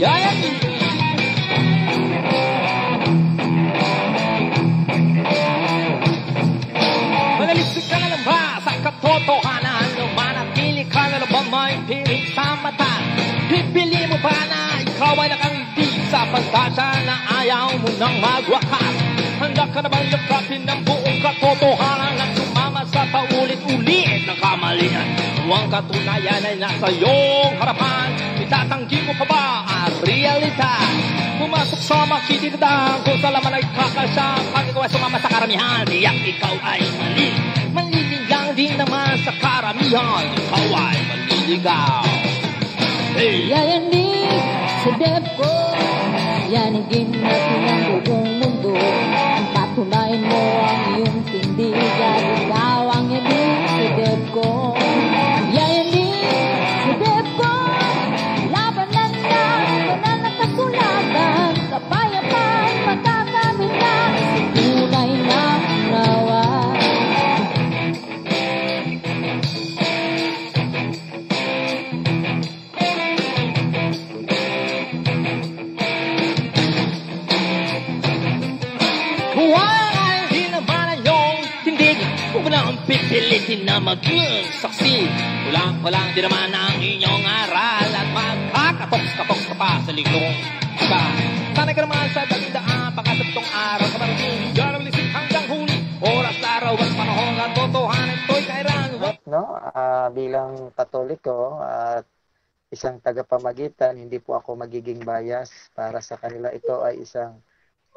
Yan. Manalisig ka na lang ba sa katotohanan? Manatili ka na lang ba may piling sa mata? Pipili mo ba na ikaw ay nakangiti sa pantasa na ayaw mo nang magwakas? Handa ka na bang yakapin ng buong katotohanan at sumama sa paulit-ulit na kamalian? Ang katunayan ay nasa iyong harapan. Itatanggi mo pa ba ang realidad? Pumasok sa makikitidang kung sa laman ay kakasya. Pag ikaw ay sumama sa karamihan, tiyak ikaw ay mali. Malilig lang din naman sa karamihan, ikaw ay maliligaw. Hey! Yayanig sa dep ko, yanigin natin ang buong mundo. Ang patunayan mo ang iyong tindigan, ikaw ang yanig sa dep ko. Yayanig sa dep ko, labanan na, banan na kasulatan, kapayapaan makakamit na, tunay na nawa. Pipilitin na maging saksi. Walang di naman ang inyong aral at magkakatoks-katoks ka pa sa ligong iba. Sanay ka naman sa dagdaan pagkasabtong araw ka marating. Gano'ng lisik hanggang huli. Oras, araw at panahon at totohanan ito'y kairan. No? Bilang Katoliko at isang tagapamagitan, hindi po ako magiging bias para sa kanila. Ito ay isang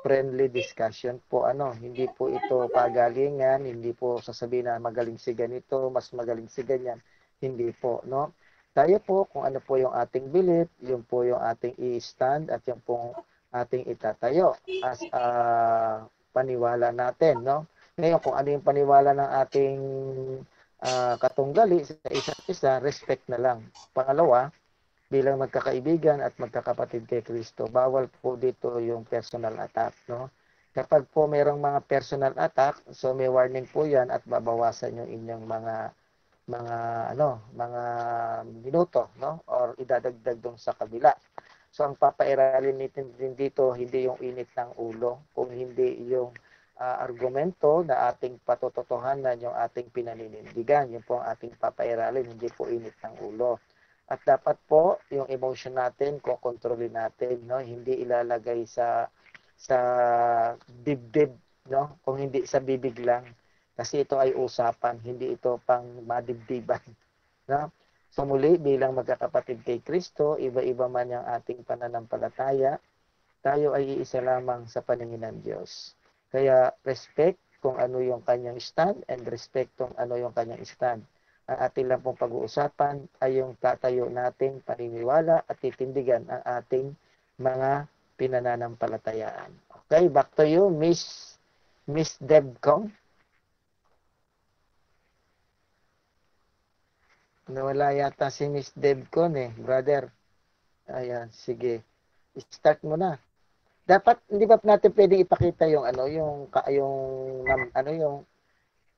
friendly discussion po, hindi po ito pagalingan, hindi po sasabihin na magaling si ganito, mas magaling si ganyan, hindi po, no? Tayo po kung ano po yung ating belief, yun po yung ating i-stand at yung pong ating itatayo as paniwala natin, no? Ngayon kung ano yung paniwala ng ating katunggali sa isa't isa, respect na lang. Pangalawa, bilang magkakaibigan at magkakapatid kay Kristo, bawal po dito yung personal attack, no? Kapag po mayroong mga personal attack, so may warning po 'yan at babawasan yung inyong mga minuto, no? Or idadagdag dong sa kabila. So ang papairalin natin din dito hindi yung init ng ulo, kung hindi yung argumento na ating patotohanan, yung ating pinaninindigan, yun po ang ating papairalin, hindi po init ng ulo. At dapat po yung emotion natin kontrolin natin, no? Hindi ilalagay sa dibdib, no? Kung hindi sa bibig lang, kasi ito ay usapan, hindi ito pang madibdiban, no? So muli, bilang magkakapatid kay Kristo, iba-iba man yung ating pananampalataya, tayo ay iisa lamang sa paningin ng Diyos. Kaya respect kung ano yung kanyang stand and respect kung ano yung kanyang stand. Ang ating lang pong pag-uusapan ay yung tatayo nating paniniwala at titindigan ang ating mga pinananampalatayaan. Okay, back to you, Miss Debcom. Nawala yata si Miss Debcom brother. Ayan, sige. Start mo na. Dapat hindi ba natin pwedeng ipakita yung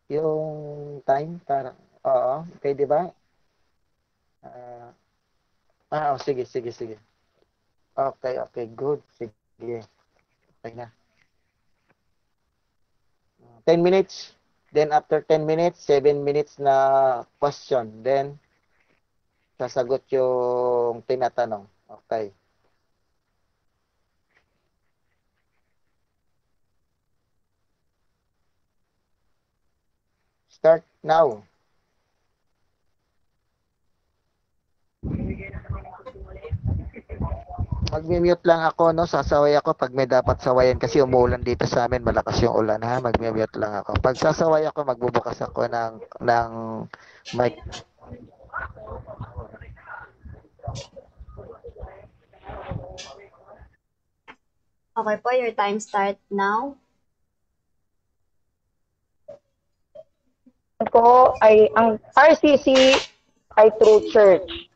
yung time para pwede ba? Sige. Okay, good. Sige. Okay na. 10 minutes. Then after 10 minutes, 7 minutes na question. Then, sasagot yung tinatanong. Okay. Start now. Mag-mute lang ako, no? Sasaway ako pag may dapat sawayan kasi umuulan dito sa amin, malakas yung ulan, ha? Mag-mute lang ako. Pag sasaway ako, magbubukas ako ng mic. Okay po, your time start now. Ang RCC ay true church.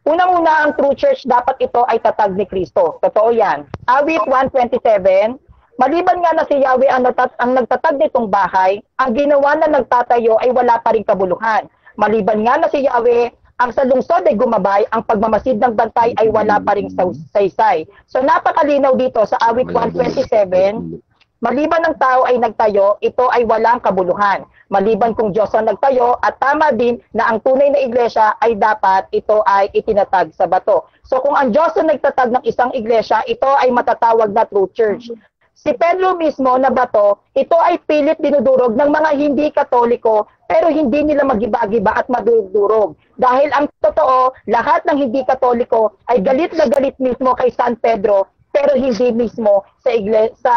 Unang-una, ang true church, dapat ito ay tatag ni Kristo. Totoo yan. Awit 1:27, maliban nga na si Yahweh ang nagtatag nitong bahay, ang ginawa na nagtatayo ay wala pa rin kabuluhan. Maliban nga na si Yahweh ang sa lungsod ay gumabay, ang pagmamasid ng bantay ay wala pa ring saysay. So napakalinaw dito sa awit 127, maliban ng tao ay nagtayo, ito ay walang kabuluhan. Maliban kung Diyos ang nagtayo, at tama din na ang tunay na iglesia ay dapat ito ay itinatag sa bato. So kung ang Diyos ang nagtatag ng isang iglesia, ito ay matatawag na true church. Si Pedro mismo na bato, ito ay pilit dinudurog ng mga hindi Katoliko, pero hindi nila magiba-giba at madudurog. Dahil ang totoo, lahat ng hindi Katoliko ay galit na galit mismo kay San Pedro, pero hindi mismo sa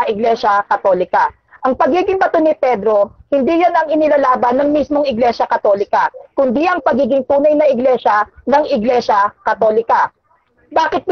Iglesia Katolika. Ang pagiging bato ni Pedro, hindi yan ang inilalaban ng mismong Iglesia Katolika, kundi ang pagiging tunay na iglesia ng Iglesia Katolika. Bakit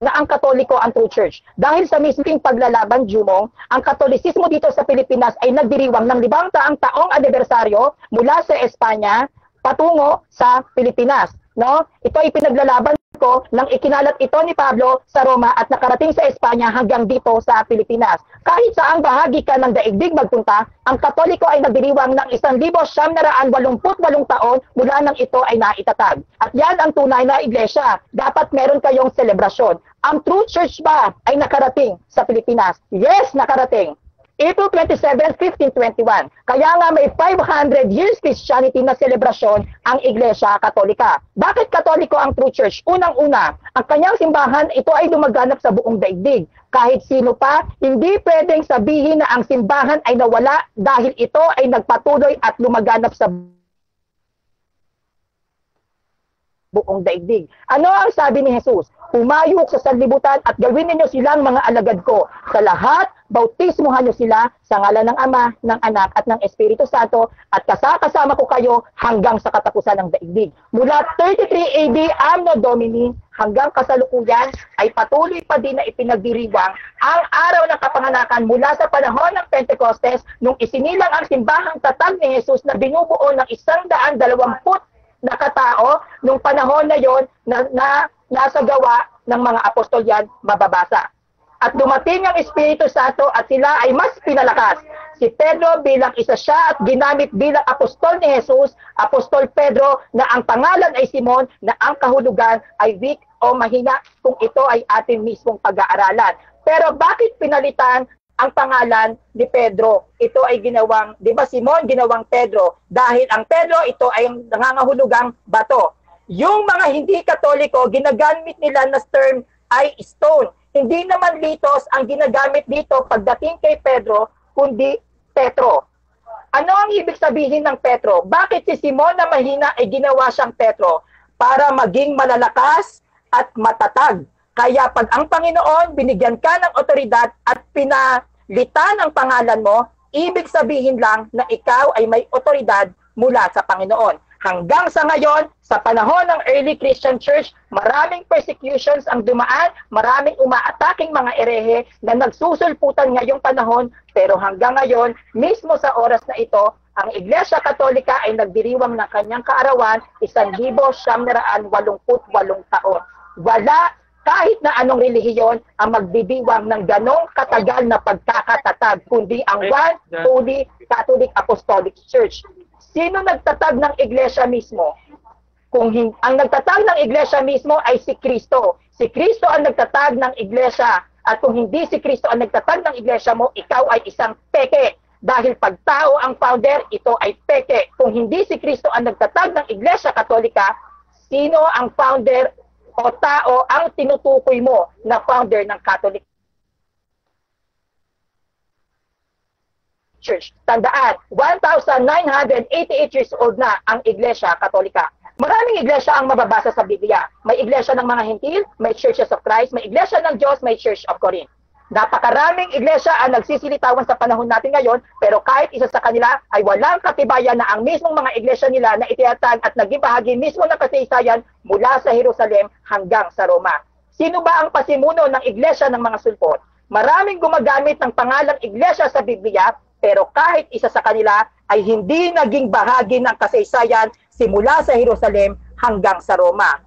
na ang Katoliko ang true church? Dahil sa mismong paglalaban, Jumong, ang Katolisismo dito sa Pilipinas ay nagdiriwang ng 500 taong anibersaryo mula sa Espanya patungo sa Pilipinas. No? Ito ay pinaglalaban ko nang ikinalat ito ni Pablo sa Roma at nakarating sa Espanya hanggang dito sa Pilipinas. Kahit saang bahagi ka ng daigdig magpunta, ang Katoliko ay nagdiriwang ng 1,988 taon mula nang ito ay naitatag. At yan ang tunay na iglesia. Dapat meron kayong selebrasyon. Ang true church ba ay nakarating sa Pilipinas? Yes, nakarating. April 27, 1521. Kaya nga may 500 years Christianity na selebrasyon ang Iglesia Katolika. Bakit Katoliko ang true church? Unang-una, ang kanyang simbahan, ito ay dumaganap sa buong daigdig. Kahit sino pa, hindi pwedeng sabihin na ang simbahan ay nawala dahil ito ay nagpatuloy at lumaganap sa buong daigdig. Ano ang sabi ni Jesus? Humayok sa sanlibutan at gawin ninyo silang mga alagad ko. Sa lahat, bautismuhan nyo sila sa ngalan ng Ama, ng Anak at ng Espiritu Santo at kasama ko kayo hanggang sa katapusan ng daigdig. Mula 33 AD Anno Domini hanggang kasalukuyan ay patuloy pa din na ipinagdiriwang ang araw ng kapanganakan mula sa panahon ng Pentecostes nung isinilang ang simbahang tatag ni Jesus na binubuo ng 120 na katao nung panahon na yon na nasa gawa ng mga apostol yan mababasa. At dumating ang Espiritu Santo at sila ay mas pinalakas. Si Pedro bilang isa siya at ginamit bilang apostol ni Jesus, Apostol Pedro, na ang pangalan ay Simon, na ang kahulugan ay weak o mahina, kung ito ay ating mismong pag-aaralan. Pero bakit pinalitan ang pangalan ni Pedro? Ito ay ginawang, di ba Simon ginawang Pedro? Dahil ang Pedro, ito ay nangangahulugang bato. Yung mga hindi Katoliko, ginagamit nila na term ay stone. Hindi naman litos ang ginagamit dito pagdating kay Pedro, kundi Petro. Ano ang ibig sabihin ng Petro? Bakit si Simon na mahina ay ginawa siyang Petro? Para maging malalakas at matatag. Kaya pag ang Panginoon binigyan ka ng otoridad at pinalitan ang pangalan mo, ibig sabihin lang na ikaw ay may otoridad mula sa Panginoon. Hanggang sa ngayon, sa panahon ng early Christian Church, maraming persecutions ang dumaan, maraming umaataking mga erehe na nagsusulputan ngayong panahon, pero hanggang ngayon, mismo sa oras na ito, ang Iglesia Katolika ay nagdiriwang ng kanyang kaarawan 1,988 taon. Wala kahit na anong relihiyon ang magbibiwang ng ganong katagal na pagkakatatag, kundi ang one truly Catholic Apostolic Church. Sino nagtatag ng iglesia mismo? Ang nagtatag ng iglesia mismo ay si Kristo. Si Kristo ang nagtatag ng iglesia. At kung hindi si Kristo ang nagtatag ng iglesia mo, ikaw ay isang peke. Dahil pag tao ang founder, ito ay peke. Kung hindi si Kristo ang nagtatag ng Iglesia Katolika, sino ang founder o tao ang tinutukoy mo na founder ng Catholic Church? Tandaan, 1,988 years old na ang Iglesia Katolika. Maraming iglesia ang mababasa sa Biblia. May iglesia ng mga Hentil, may Churches of Christ, may iglesia ng Diyos, may Church of Corinth. Napakaraming iglesia ang nagsisilitawan sa panahon natin ngayon, pero kahit isa sa kanila ay walang katibayan na ang mismong mga iglesia nila na itinatag at naging bahagi mismo ng kasaysayan mula sa Jerusalem hanggang sa Roma. Sino ba ang pasimuno ng iglesia ng mga sulpot? Maraming gumagamit ng pangalang iglesia sa Biblia, pero kahit isa sa kanila ay hindi naging bahagi ng kasaysayan simula sa Jerusalem hanggang sa Roma.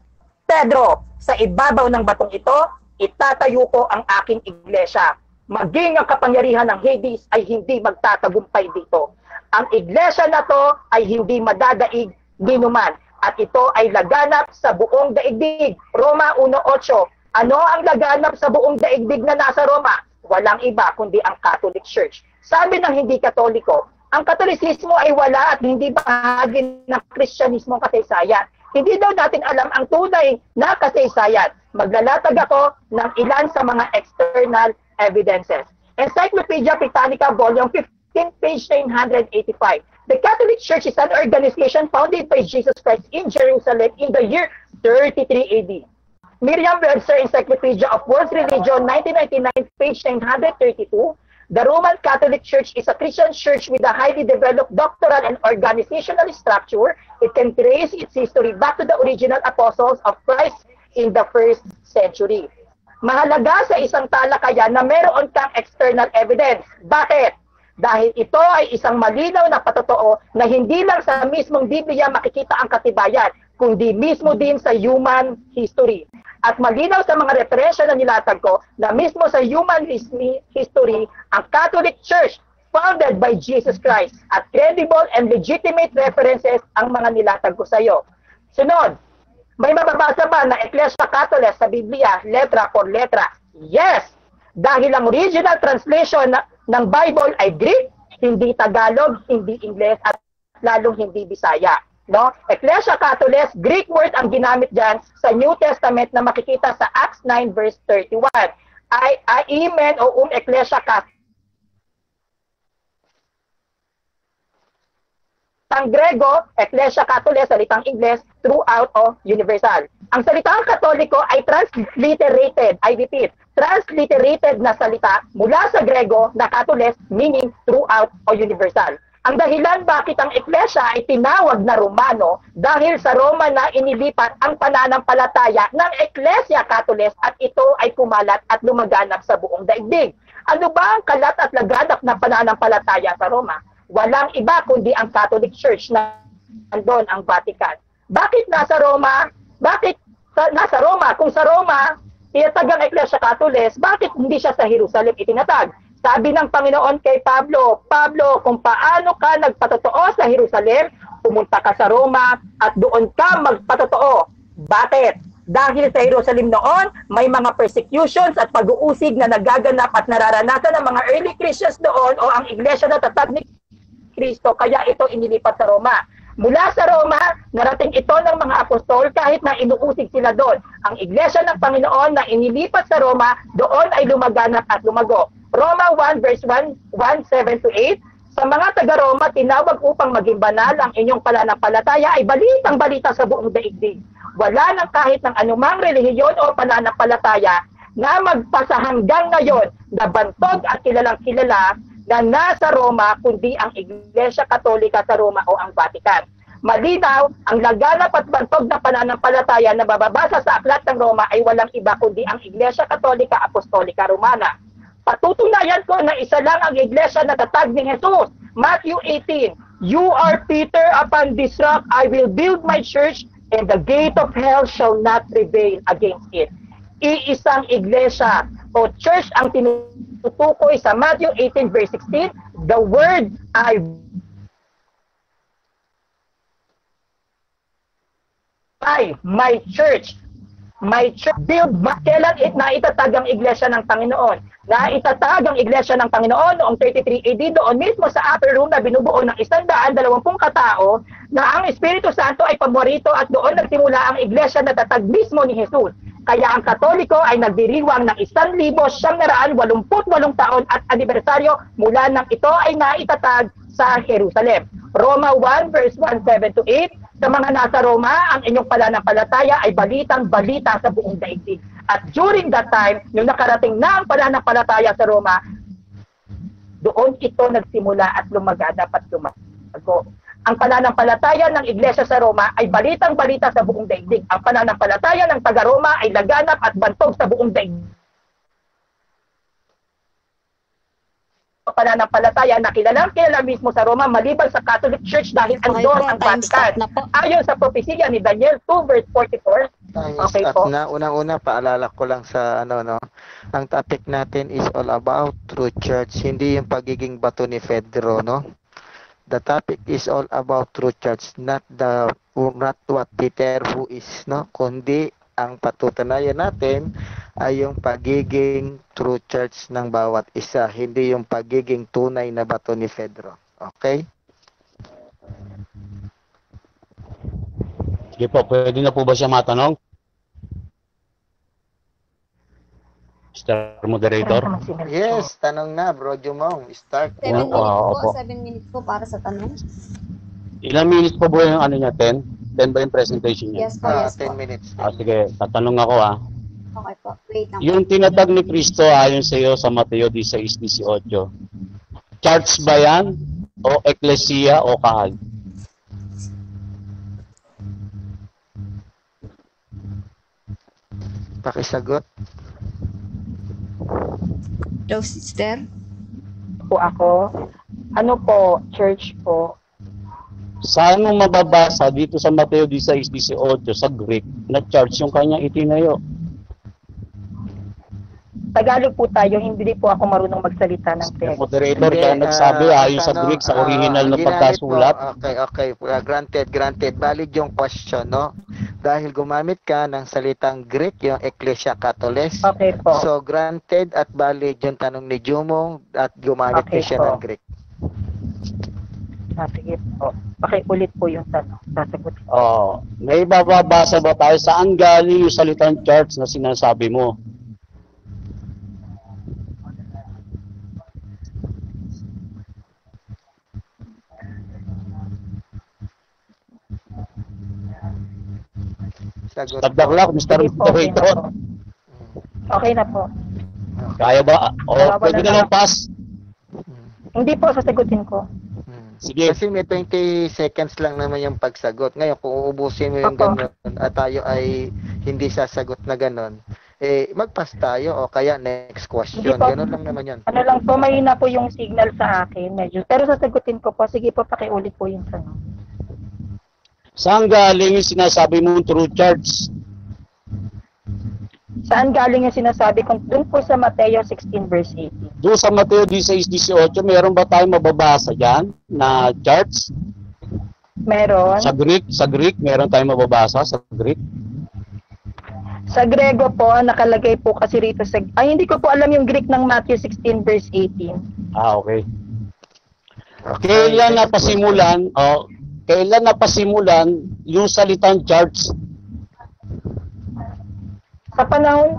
Pedro, sa ibabaw ng batong ito, itatayo ko ang aking iglesia. Maging ang kapangyarihan ng Hades ay hindi magtatagumpay dito. Ang iglesia na to ay hindi madadaig dinuman. At ito ay laganap sa buong daigdig. Roma 1:8. Ano ang laganap sa buong daigdig na nasa Roma? Walang iba kundi ang Catholic Church. Sabi ng hindi Katoliko, ang Katolisismo ay wala at hindi bahagi ng Kristyanismo kasaysayan. Hindi daw natin alam ang tunay na kasaysayan. Maglalatag ako ng ilan sa mga external evidences. Encyclopedia Britannica, Volume 15, page 985. The Catholic Church is an organization founded by Jesus Christ in Jerusalem in the year 33 AD. Merriam-Webster Encyclopedia of World Religion, 1999, page 932. The Roman Catholic Church is a Christian church with a highly developed doctrinal and organizational structure. It can trace its history back to the original apostles of Christ in the first century. Mahalaga sa isang talakayan na meron kang external evidence. Bakit? Dahil ito ay isang malinaw na patotoo na hindi lang sa mismong Biblia makikita ang katibayan, kundi mismo din sa human history. At malinaw sa mga referensya na nilatag ko na mismo sa human history, ang Catholic Church founded by Jesus Christ at credible and legitimate references ang mga nilatag ko sa iyo. Sunod, may mababasa ba na Ecclesia Catholicos sa Biblia, letra por letra? Yes! Dahil ang original translation ng Bible ay Greek, hindi Tagalog, hindi Ingles, at lalong hindi Bisaya. No? Ecclesia Catholicos, Greek word ang ginamit dyan sa New Testament na makikita sa Acts 9 verse 31. Amen o Ecclesia Catholicos. Ang Grego, Ecclesia Catholicos, salitang Ingles, throughout o universal. Ang salitang Katoliko ay transliterated, I repeat, transliterated na salita mula sa Grego na Catholicos, meaning throughout o universal. Ang dahilan bakit ang Iglesia ay tinawag na Romano dahil sa Roma na inilipat ang pananampalataya ng Ecclesia Catholicos at ito ay kumalat at lumaganap sa buong daigdig. Ano ba ang kalat at laganap na pananampalataya sa Roma? Walang iba kundi ang Catholic Church na andon ang Vatican. Bakit nasa Roma? Bakit nasa Roma? Kung sa Roma, itinatag ang Iglesia Catholicos, bakit hindi siya sa Jerusalem itinatag? Sabi ng Panginoon kay Pablo, Pablo, kung paano ka nagpatotoo sa Jerusalem, pumunta ka sa Roma at doon ka magpatotoo. Bakit? Dahil sa Jerusalem noon, may mga persecutions at pag-uusig na nagaganap at nararanasan ng mga early Christians doon o ang Iglesia na tatag ni Kristo, kaya ito inilipat sa Roma. Mula sa Roma, narating ito ng mga apostol kahit na inuusig sila doon. Ang Iglesia ng Panginoon na inilipat sa Roma, doon ay lumaganap at lumago. Roma 1 verse 1:7-8, sa mga taga-Roma, tinawag upang maging banal ang inyong pananampalataya ay balitang-balita sa buong daigdig. Wala nang kahit ng anumang relihiyon o pananampalataya na magpasa hanggang ngayon na bantog at kilalang-kilala na nasa Roma kundi ang Iglesia Katolika sa Roma o ang Vatican. Malinaw, ang laganap at bantog na pananampalataya na mababasa sa Aklat ng Roma ay walang iba kundi ang Iglesia Katolika Apostolika Romana. Patutunayan ko na isa lang ang Iglesia na tatag ni Jesus. Matthew 18, You are Peter, upon this rock I will build my church, and the gate of hell shall not prevail against it. Iisang Iglesia o church ang tinutukoy sa Matthew 18 verse 16, the word I my church build. Kailan naitatag ang Iglesia ng Panginoon? Naitatag ang Iglesia ng Panginoon noong 33 AD doon mismo sa upper room na binubuo ng 120 katao na ang Espiritu Santo ay paborito at doon nagsimula ang Iglesia na tatag mismo ni Jesus. Kaya ang Katoliko ay nagdiriwang ng 1,988 taon at anibersaryo mula nang ito ay naitatag sa Jerusalem. Roma 1 verse 1:7-8, sa mga nasa Roma, ang inyong pananampalataya ay balitang-balita sa buong daigdig. At during that time, nung nakarating na ang pananampalataya sa Roma, doon ito nagsimula at lumaganap at lumago. Ang pananampalataya ng Iglesia sa Roma ay balitang-balita sa buong daigdig. Ang pananampalataya ng taga-Roma ay laganap at bantog sa buong daigdig. pananampalataya na kilala mismo sa Roma maliban sa Catholic Church dahil Okay andon po, ang time stop Vatican. na po. Ayon sa propesiya ni Daniel 2 verse 44. Time's Okay up po. na. Unang-una, paalala ko lang sa ano, no. Ang topic natin is all about true church, hindi yung pagiging bato ni Pedro, no. The topic is all about true church, not what Peter who is, no, kundi ang patutunayan natin ay yung pagiging true church ng bawat isa, hindi yung pagiging tunay na bato ni Pedro. Okay? Sige po, pwede na po ba siya matanong? Mr. Moderator? Yes, tanong na, Bro Jumong. Start. 7 minutes Opo. po, 7 minutes po para sa tanong. Ilang minutes po ba yung ano niya? 10? 10 ba yung presentation niya? Yes po, yes 10 po. minutes. Sige, tatanong ako Okay po, wait lang. Yung tinatag ni Kristo ayon sa iyo sa Mateo 16:18. Church ba yan? O eklesiya o kahal? Pakisagot. Hello, sister. Po ako. Ano po, church po. Saan mo mababasa dito sa Mateo 16:18 sa Greek na church yung kanyang itinayo? Tagalog po tayo, hindi po ako marunong magsalita ng text. Moderator, kaya nagsabi ayon sa Greek, sa original na ginamit pagkasulat. mo, okay. Granted. Valid yung question, no? Dahil gumamit ka ng salitang Greek, yung Ecclesia Catholicos. Okay po. So, granted at valid yung tanong ni Jumong at gumamit Okay din siya po. ng Greek. Sige po. Pakiulit po yung tanong. Sasagutin. Oh, may bababasa ba tayo saan galing yung salitang church na sinasabi mo? Sagot. Tabdaklak, Mr. Sige po, okay na Moderator. po. Okay na po. Kaya ba? O, Wala pwede na. na lang pass. Hindi po, sasagutin ko. Sige. Kasi may 20 seconds lang naman yung pagsagot. Ngayon, kung uubusin mo yung Opo. gano'n at tayo ay hindi sasagot na gano'n, mag-pass tayo o kaya next question. Hindi po. Gano'n lang naman yan. Ano lang po, mahina po yung signal sa akin. Medyo. Pero sasagutin ko po. Sige po, pakiulit po yung tanong. Saan galing yung sinasabi mong true church? Saan galing yung sinasabi ko? Doon po sa Mateo 16 verse 18. Doon sa Mateo 16:18, meron ba tayong mababasa dyan na church? Meron. Sa Greek, meron tayong mababasa sa Greek? Sa Grego po, nakalagay po kasi rito sa... Ay, hindi ko po alam yung Greek ng Matthew 16 verse 18. Okay. Kailan napasimulan yung salitang church? Sa panahon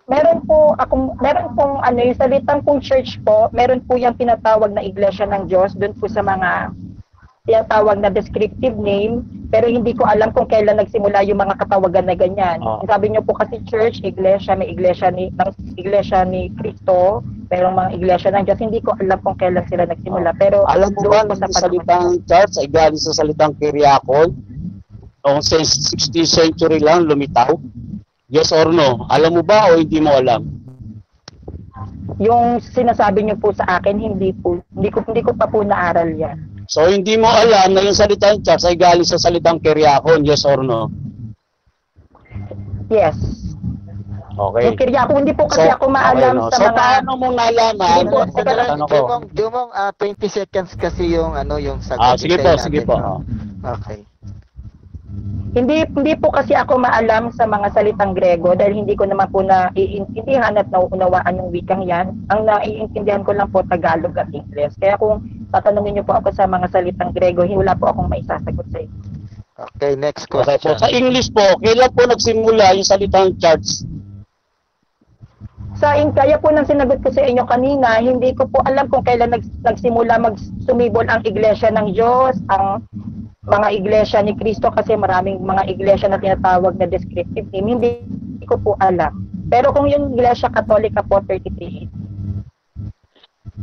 meron pong ano, yung salitang pong church po, meron po yung tinatawag na iglesia ng Diyos, doon po sa mga tinatawag na descriptive name, pero hindi ko alam kung kailan nagsimula yung mga katawagan na ganyan. Sabi niyo po kasi church, iglesia, may iglesia ni Cristo, pero mga iglesia ng Diyos, hindi ko alam kung kailan sila nagsimula. Pero Alam mo ba doon po na sa yung salitang church ay galing sa salitang Kyriakon? Noong 16th century lang lumitaw? Yes or no? Alam mo ba o hindi mo alam? yung sinasabi niyo po sa akin, hindi ko pa po naaral yan. So hindi mo alam na yung salitang church ay galing sa salitang Kyriakon, yes or no? Yes. Okay. Yung Kyriako, hindi po kasi ako maalam sa So mga... paano mo nalaman? Hindi po, teka lang. Ano ko? Dumong 20 seconds kasi yung sagot. Sige po, sige po. Okay. Hindi po kasi ako maalam sa mga salitang Grego dahil hindi ko naman po naiintindihan at nauunawaan yung wikang yan. Ang naiintindihan ko lang po Tagalog at English. Kaya kung tatanungin niyo po ako sa mga salitang Grego, wala po akong maisasagot sa inyo. Okay, next Okay question. po. Sa English po, kailan po nagsimula yung salitang church? Kaya po nang sinagot ko sa inyo kanina, hindi ko po alam kung kailan nagsimula sumibol ang iglesia ng Diyos, ang mga iglesia ni Cristo, kasi maraming mga iglesia na tinatawag na descriptive name, hindi ko po alam. Pero kung yung iglesia Katolika po, 33.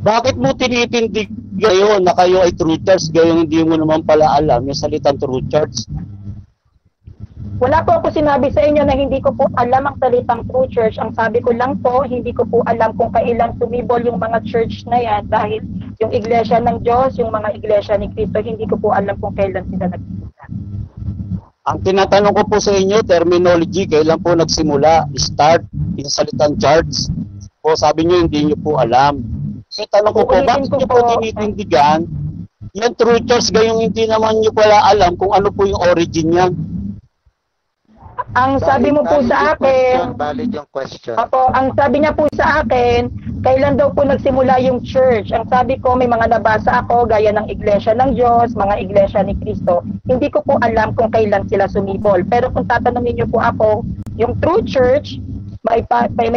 Bakit mo tinitindig ngayon na kayo ay true church, gayong hindi mo naman pala alam yung salitang true church? Wala po ako sinabi sa inyo na hindi ko po alam ang salitang true church. Ang sabi ko lang po, hindi ko po alam kung kailan sumibol yung mga church na yan dahil yung iglesia ng Diyos, yung mga iglesia ni Cristo, hindi ko po alam kung kailan sila nagsimula. Ang tinatanong ko po sa inyo, terminology, kailan po nagsimula, start, yung salitang church. Po, sabi nyo, hindi nyo po alam. So, tanong ko po, bakit nyo po tinitindigan yung true church, gayong hindi naman nyo pala alam kung ano po yung origin niyan? Ang sabi mo po sa akin, valid yung question. Opo, ang sabi niya po sa akin, kailan daw po nagsimula yung church? Ang sabi ko, may mga nabasa ako, gaya ng Iglesia ng Diyos, mga Iglesia ni Cristo. Hindi ko po alam kung kailan sila sumibol. Pero kung tatanungin niyo po ako, yung true church, may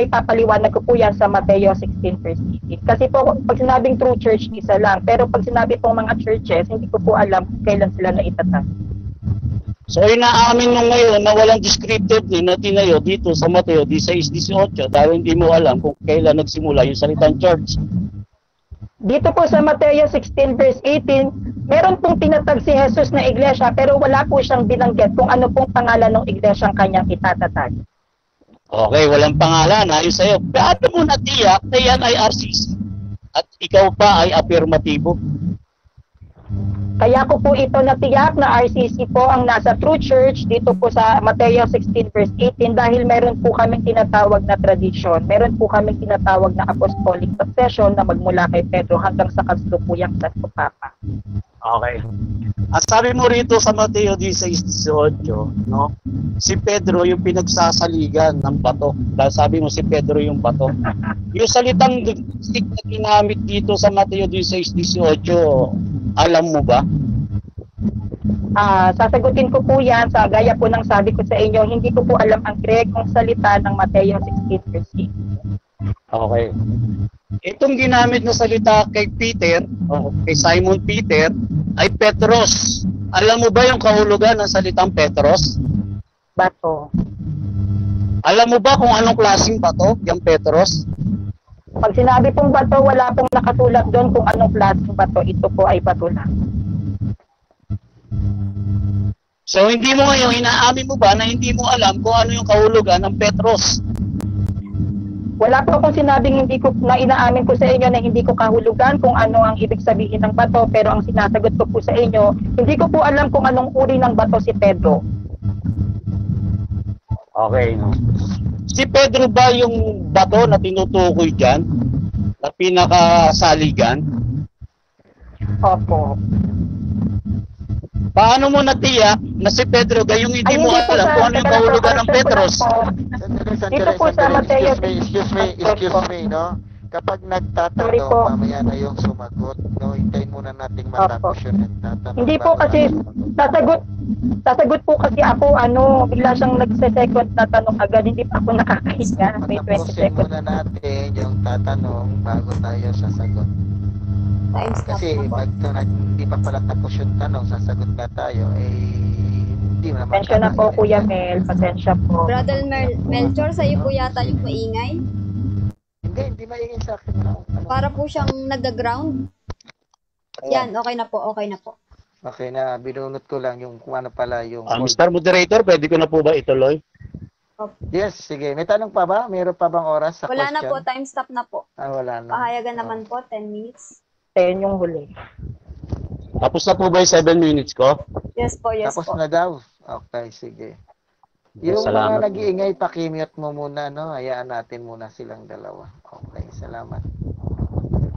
papaliwanag ko po yan sa Mateo 16 verse 18. Kasi po, pag sinabing true church, isa lang. Pero pag sinabi pong mga churches, hindi ko po alam kung kailan sila naitatag. So, inaamin mo ngayon na walang descriptive din na tinayo dito sa Mateo 16:18 dahil hindi mo alam kung kailan nagsimula yung salitang church. Dito po sa Mateo 16 verse 18, meron pong tinatag si Jesus na iglesia pero wala po siyang binanggit kung ano pong pangalan ng iglesia ang kanyang itatatag. Okay, walang pangalan. Ayos sa'yo. Paano mo natiyak na yan ay RCC at ikaw pa ay afirmatibo? Kaya ko po ito natiyak na RCC po ang nasa true church dito po sa Mateo 16 verse 18 dahil meron po kaming tinatawag na tradisyon. Meron po kaming tinatawag na apostolic succession na magmula kay Pedro hanggang sa kasalukuyang Santo Papa. Okay. At sabi mo rito sa Mateo 16:18, no? Si Pedro yung pinagsasaligan ng bato. Dahil sabi mo si Pedro yung bato. Yung salitang stick na ginamit dito sa Mateo 16:18, alam mo ba? Sasagutin ko po yan sa gaya po ng sabi ko sa inyo, hindi ko po alam ang Grekong salita ng Mateo 16 verse 8. Okay. Itong ginamit na salita kay Peter, o kay Simon Peter, ay Petros. Alam mo ba yung kahulugan ng salitang Petros? Bato. Alam mo ba kung anong klaseng bato, yung Petros? Pag sinabi pong bato, wala pong nakasulat doon kung anong klaseng bato. Ito po ay bato lang. So hindi mo ngayon, inaamin mo ba na hindi mo alam kung ano yung kahulugan ng Petros? Wala po akong sinabing hindi ko na inaamin ko sa inyo na hindi ko kahulugan kung ano ang ibig sabihin ng bato, pero ang sinasagot ko po sa inyo, hindi ko po alam kung anong uri ng bato si Pedro. Okay. Si Pedro ba yung bato na tinutukoy dyan? Na pinakasaligan? Opo. Paano mo natiyak na si Pedro gayong hindi mo alam kung ano yung kahulugan ng Petros? Dito po sa Mateo. Excuse me, no? Kapag nagtatanong, mamaya na yung sumagot, no? Hintayin muna nating matapos yung nagtatanong. Hindi po kasi, sasagot po kasi ako, bigla siyang nagse-second na tanong agad, hindi pa ako nakakahiga. May 20 Patapusin seconds. muna natin yung tatanong bago tayo sasagot. Time stop Kasi na po. pag hindi pa pala tapos yung tanong, sasagot na tayo, hindi mo naman. Pasensya na po, Kuya Mel. Pasensya po. Brother Melchor, sa'yo po yata yung maingay. Hindi maingay sa akin. Para po siyang nag-ground. Yan, okay na po, okay na po. Okay na, binunot ko lang yung kung ano pala yung... Mr. Moderator, pwede ko na po ba ituloy? Yes, sige. May tanong pa ba? Mayroon pa bang oras sa Wala question? na po, time stop na po. Wala na. Pahayagan naman po, 10 minutes. 10 yung huli. Tapos na po ba yung 7 minutes ko? Yes po, yes Tapos po. na daw. Okay, sige. Yung Salamat. mga nag-iingay, pakimute mo muna, no? Hayaan natin muna silang dalawa. Okay, salamat.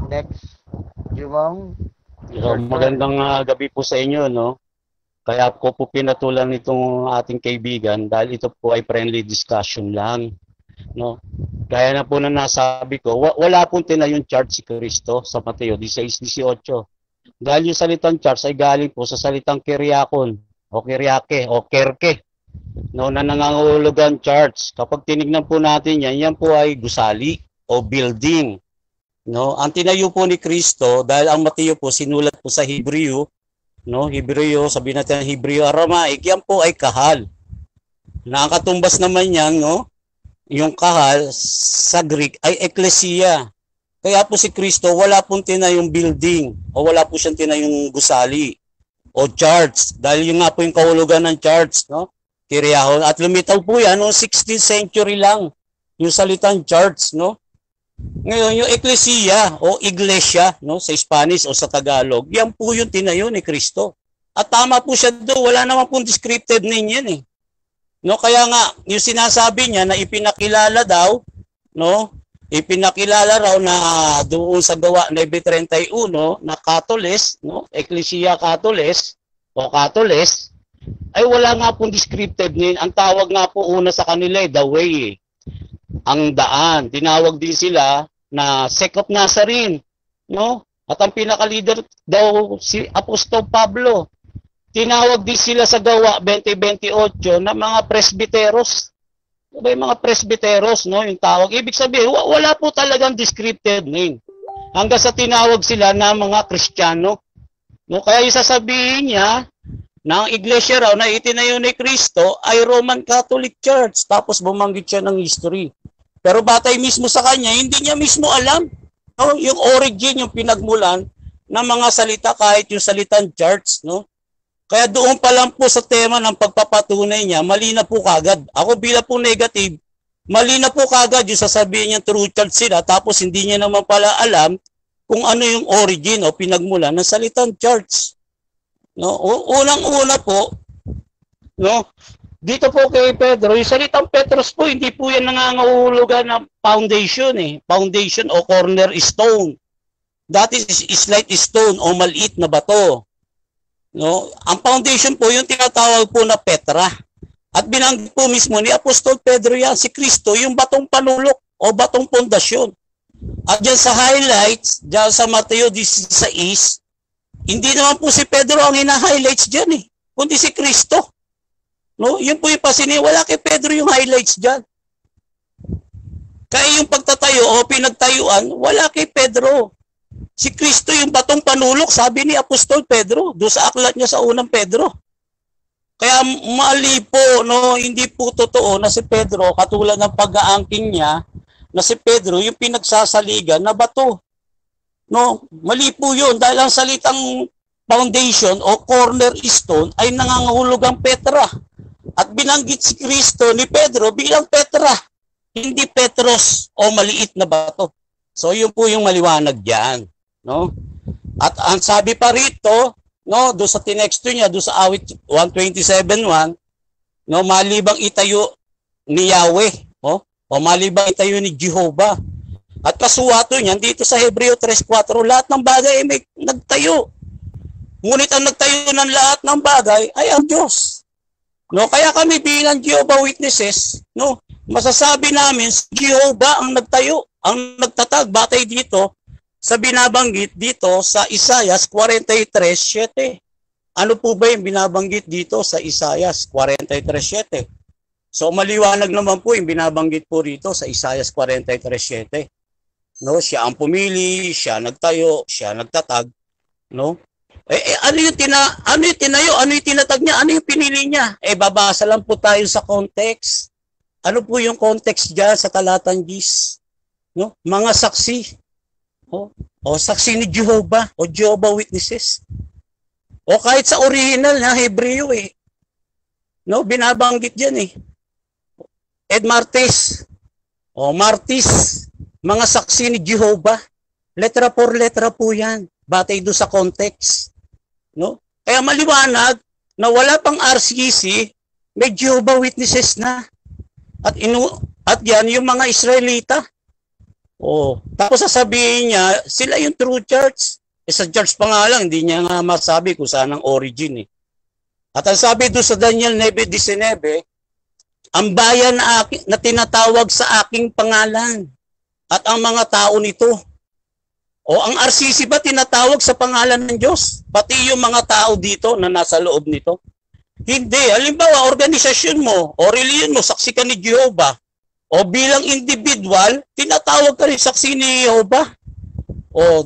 Next, Jumong. So, magandang gabi po sa inyo, no? Kaya ko po pinatulan itong ating kaibigan dahil ito po ay friendly discussion lang, no? Kaya na po na nasabi ko, wala pong tinayong charge si Kristo sa Mateo 16:18. Dahil yung salitang charge ay galing po sa salitang Kyriakon o Kyriake o Kerke, no, na nangangahulugan charge. Kapag tinignan po natin yan po ay gusali o building. No, ang tinayo po ni Kristo dahil ang Mateo po sinulat po sa Hebreo, no, Hebreo, sabihin natin Hebreo Aramaic, yan po ay kahal. Na ang katumbas naman yan, no, yung kahal sa Greek ay ekklesia. Kaya po si Kristo wala pong tinayong building o wala po siyang tinayong gusali o church dahil yung nga po yung kahulugan ng church, no? Kiriyahon. At lumitaw po yan noong 16th century lang, yung salitang church, no? Ngayon, yung eklesiya o iglesia, no, sa Spanish o sa Tagalog, yan po yung tinayo ni Kristo. At tama po siya doon, wala naman pong descriptive name yan eh. No, kaya nga, yung sinasabi niya na ipinakilala daw, no, ipinakilala raw na doon sa gawa 9:31 na Katoles, no, Ecclesia Katoles o Katoles, ay wala nga pong descriptive name. Ang tawag nga po una sa kanila the way, ang daan. Tinawag din sila na Sect of Nazarene, no? At ang pinaka-leader daw si Apostol Pablo. Tinawag din sila sa gawa 20:28 na mga presbiteros. Diba yung mga presbiteros, no? Yung tawag. Ibig sabihin, wala po talagang descriptive name. Hanggang sa tinawag sila na mga Kristiyano. No? Kaya yung sasabihin niya, na ang iglesia raw na itinayo ni Kristo ay Roman Catholic Church. Tapos bumanggit siya ng history. Pero batay mismo sa kanya, hindi niya mismo alam, no? Yung origin, yung pinagmulan ng mga salita kahit yung salitang church. No? Kaya doon pa lang po sa tema ng pagpapatunay niya, mali na po kagad. Ako bilang po negative, mali na po kagad yung sasabihin niya true church sila tapos hindi niya naman pala alam kung ano yung origin o pinagmulan ng salitang church. No, unang-una po, no, dito po kay Pedro, yung salitang Petros po, hindi po yan nangangahulugan ng foundation eh. Foundation o cornerstone. That is slight stone o maliit na bato. No, ang foundation po yung tinatawag po na Petra. At binanggit po mismo ni Apostol Pedro yan, si Kristo, yung batong panulok o batong pundasyon. At dyan sa highlights, dyan sa Mateo 16, hindi naman po si Pedro ang hina-highlights dyan eh, kundi si Kristo. No? Yun po yung wala kay Pedro yung highlights dyan. Kaya yung pagtatayo o pinagtayuan, wala kay Pedro. Si Kristo yung batong panulok, sabi ni Apostol Pedro, doon sa aklat niya sa unang Pedro. Kaya mali po, no? Hindi po totoo na si Pedro, katulad ng pag-aangking niya, na si Pedro yung pinagsasaligan na bato. No, mali po yun dahil ang salitang foundation o cornerstone ay nangangahulugang Petra. At binanggit si Kristo ni Pedro bilang Petra, hindi Petros o maliit na bato. So yun po yung maliwanag diyan, no? At ang sabi pa rito, no, do sa tinexto niya, do sa awit 127:1, no, malibang itayo ni Yahweh, o malibang itayo ni Jehovah. At kasuwato niyan dito sa Hebreo 3:4, lahat ng bagay ay may nagtayo. Ngunit ang nagtayo ng lahat ng bagay ay ang Diyos. No, kaya kami bilang Jehovah Witnesses, no, masasabi namin si Jehovah ang nagtayo, ang nagtatag batay dito sa binabanggit dito sa Isaiah 43:7. Ano po ba yung binabanggit dito sa Isaiah 43:7? So maliwanag naman po yung binabanggit po rito sa Isaiah 43:7. No, siya ang pumili, siya nagtayo, siya nagtatag, no? Ano yung tinayo, ano yung tinatag niya, ano yung pinili niya? Babasa lang po tayo sa context. Ano po yung context diyan sa talatang 10? No? Mga saksi. O saksi ni Jehovah o Jehovah Witnesses. O kahit sa original na Hebreo no, binabanggit diyan Ed Martes. O Martis. Mga saksi ni Jehovah, letra por letra po yan, batay doon sa context. No? Kaya maliwanag na wala pang RCC, may Jehovah Witnesses na. At yan yung mga Israelita. Tapos sasabihin niya, sila yung true church. Sa church pa nga lang, hindi niya nga masabi kung saan ang origin. At ang sabi doon sa Daniel 9:19, ang bayan na tinatawag sa aking pangalan. At ang mga tao nito. Ang RCC ba tinatawag sa pangalan ng Diyos? Pati yung mga tao dito na nasa loob nito? Hindi. Halimbawa, organisasyon mo o reliyon mo, saksi ka ni Jehovah. O bilang individual, tinatawag ka rin saksi ni Jehovah.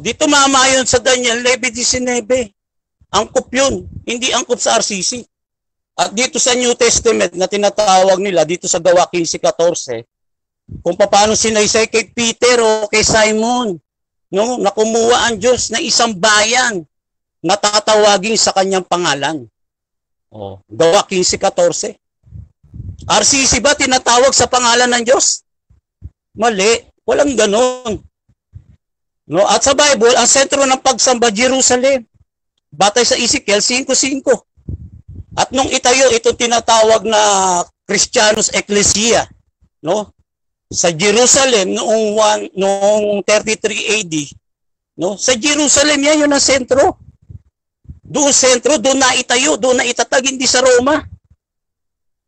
Dito mamayon sa Daniel 9:19. Angkop yun. Hindi angkop sa RCC. At dito sa New Testament na tinatawag nila, dito sa Gawa 15:14, kung paano sinaysay kay Peter o kay Simon, no, na kumuha ang Diyos na isang bayan na tatawagin sa kanyang pangalan. Gawa 15:14. RCC ba tinatawag sa pangalan ng Diyos? Mali. Walang ganon. No? At sa Bible, ang sentro ng pagsamba, Jerusalem. Batay sa Ezekiel 5:5. At nung itayo, itong tinatawag na Christianus Ecclesia, no? Sa Jerusalem noong 33 AD, no? Sa Jerusalem yan, yun ang sentro. Doon sentro, doon na itayo, doon na itatag, hindi sa Roma.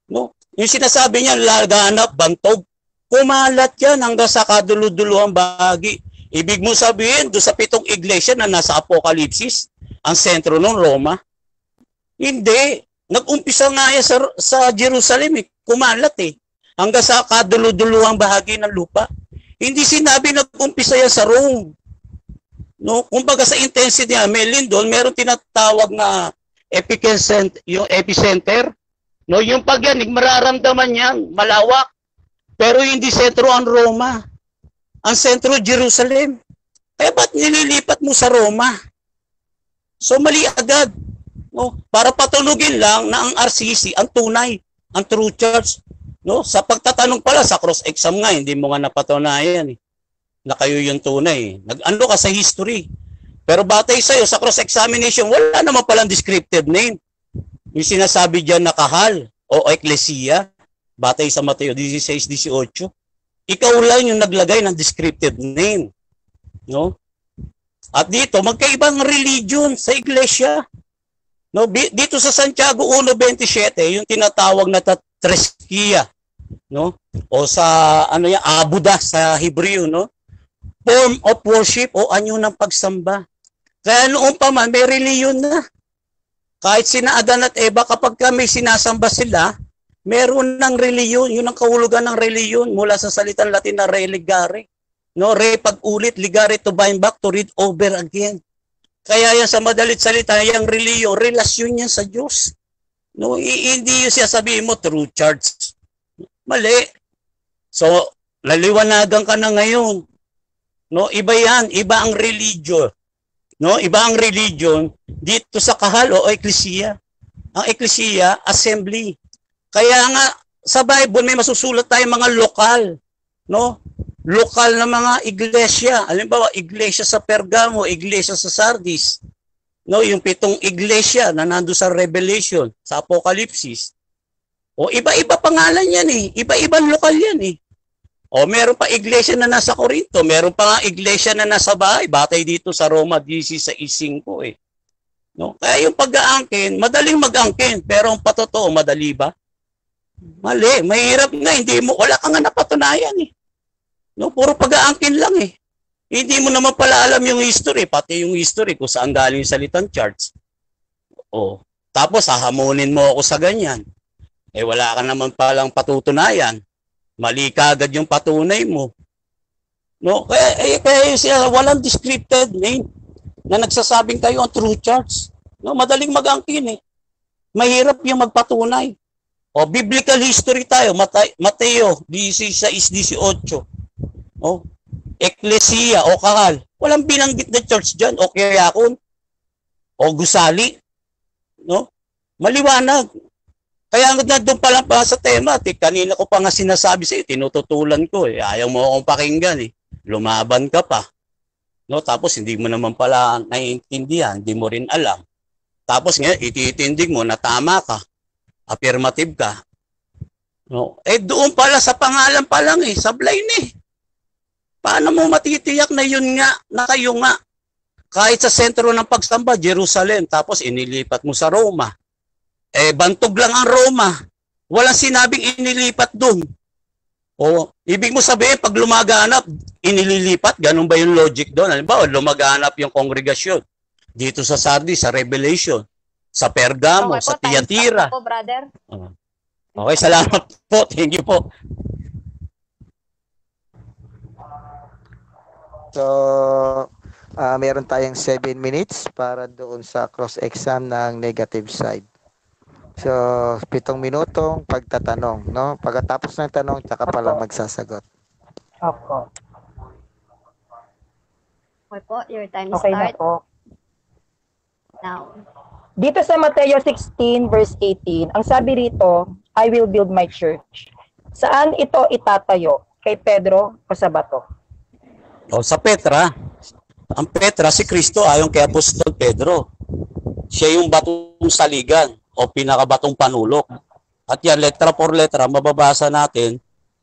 No? Yung sinasabi niya, laganap, bantog, kumalat yan hanggang sa kaduluduluhang bahagi. Ibig mo sabihin, doon sa 7 iglesia na nasa Apokalipsis, ang sentro ng Roma. Hindi. Nag-umpisa nga yan sa Jerusalem, kumalat hanggang sa kaduluduluhang bahagi ng lupa. Hindi sinabi nag-umpisa yan sa Rome. No, kumbaga sa intensity niya, doon meron tinatawag na epicenter. No, yung pagyanig, mararamdaman niyan, malawak. Pero hindi sentro ang Roma. Ang sentro, Jerusalem. Kaya ba't nililipat mo sa Roma? So mali agad. No, para patulugin lang na ang RCC, ang tunay, ang true church. No, sa pagtatanong pala, sa cross-exam nga, hindi mo nga napatunayan na kayo yung tunay. Nag-ano ka sa history. Pero batay sa'yo, sa cross-examination, wala naman palang descriptive name. Yung sinasabi dyan na kahal o eklesiya, batay sa Mateo 16:18, ikaw lang yung naglagay ng descriptive name. No? At dito, magkaibang religion sa iglesia. No? Dito sa Santiago 1:27, yung tinatawag na Treskia, no? O sa Abuda sa Hebreo, no? Form of worship o anyo ng pagsamba. Kaya noon pa man, may reliyon na. Kahit sina Adan at Eva, kapag may sinasamba sila, meron ng reliyon. Yun ang kahulugan ng reliyon mula sa salitang Latin na religare. No, pag-ulit, ligare to bind back, to read over again. Kaya yan sa madalit salita, yung reliyon, relasyon yan sa Diyos. No, hindi yung sasabihin mo, true church. Mali. So, laliwanagan ka na ngayon. No, iba yan, iba ang religion. No, iba ang religion dito sa kahal o eklesiya. Ang eklesiya, assembly. Kaya nga sa Bible may masusulat tayong mga lokal, no? Lokal na mga iglesia. Halimbawa, iglesia sa Pergamo, iglesia sa Sardis. No, yung 7 iglesia na nandoon sa Revelation, sa Apokalipsis. O iba-iba pangalan yan Iba-ibang lokal yan O meron pa iglesia na nasa Corinto, meron pa nga iglesia na nasa bahay, batay dito sa Roma 16:5 No? Kaya yung pag-aangkin, madaling mag-angkin, pero ang patotoo, madali ba? Mali, mahirap nga, wala ka nga napatunayan No, puro pag-aangkin lang Hindi mo naman pala alam yung history, pati yung history kung saan galing yung salitang church. O, tapos hahamunin mo ako sa ganyan. Wala ka naman palang patutunayan. Mali ka agad yung patunay mo. No? Kaya siya, walang descripted name na nagsasabing kayo ang true church. No? Madaling mag-angkin Mahirap yung magpatunay. O, biblical history tayo. Mateo 16:18. O, Ecclesia o kahal. Walang binanggit na church dyan. O Kiyakon. O Gusali. No? Maliwanag. Kaya doon pa lang pa sa tema, kanina ko pa nga sinasabi sa iyo, tinututulan ko Ayaw mo akong pakinggan Lumaban ka pa. No, tapos hindi mo naman pala naiintindihan, hindi mo rin alam. Tapos ngayon, ititindig mo na tama ka. Affirmative ka. No, doon pala sa pangalan pa lang sablay Paano mo matitiyak na yun nga, na kayo nga? Kahit sa sentro ng pagsamba, Jerusalem, tapos inilipat mo sa Roma. Bantog lang ang Roma. Walang sinabing inilipat doon. O, ibig mo sabihin, pag lumaganap, inililipat, ganun ba yung logic doon? Halimbawa, lumaganap yung kongregasyon. Dito sa Sardis, sa Revelation, sa Pergamo, sa Thyatira. Po, brother. Okay, salamat po. Thank you po. So, meron tayong 7 minutes para doon sa cross-exam ng negative side. So, 7 minutong pagtatanong, no? Pagkatapos ng tanong, tsaka pa lang magsasagot. Opo. Okay po, your time Okay na start po. now. Dito sa Mateo 16 verse 18, ang sabi rito, I will build my church. Saan ito itatayo? Kay Pedro o sa bato? O sa Petra, ang Petra si Kristo ayon kay Apostol Pedro. Siya yung batong saligan o pinakabatong panulok. At yan, letra por letra, mababasa natin,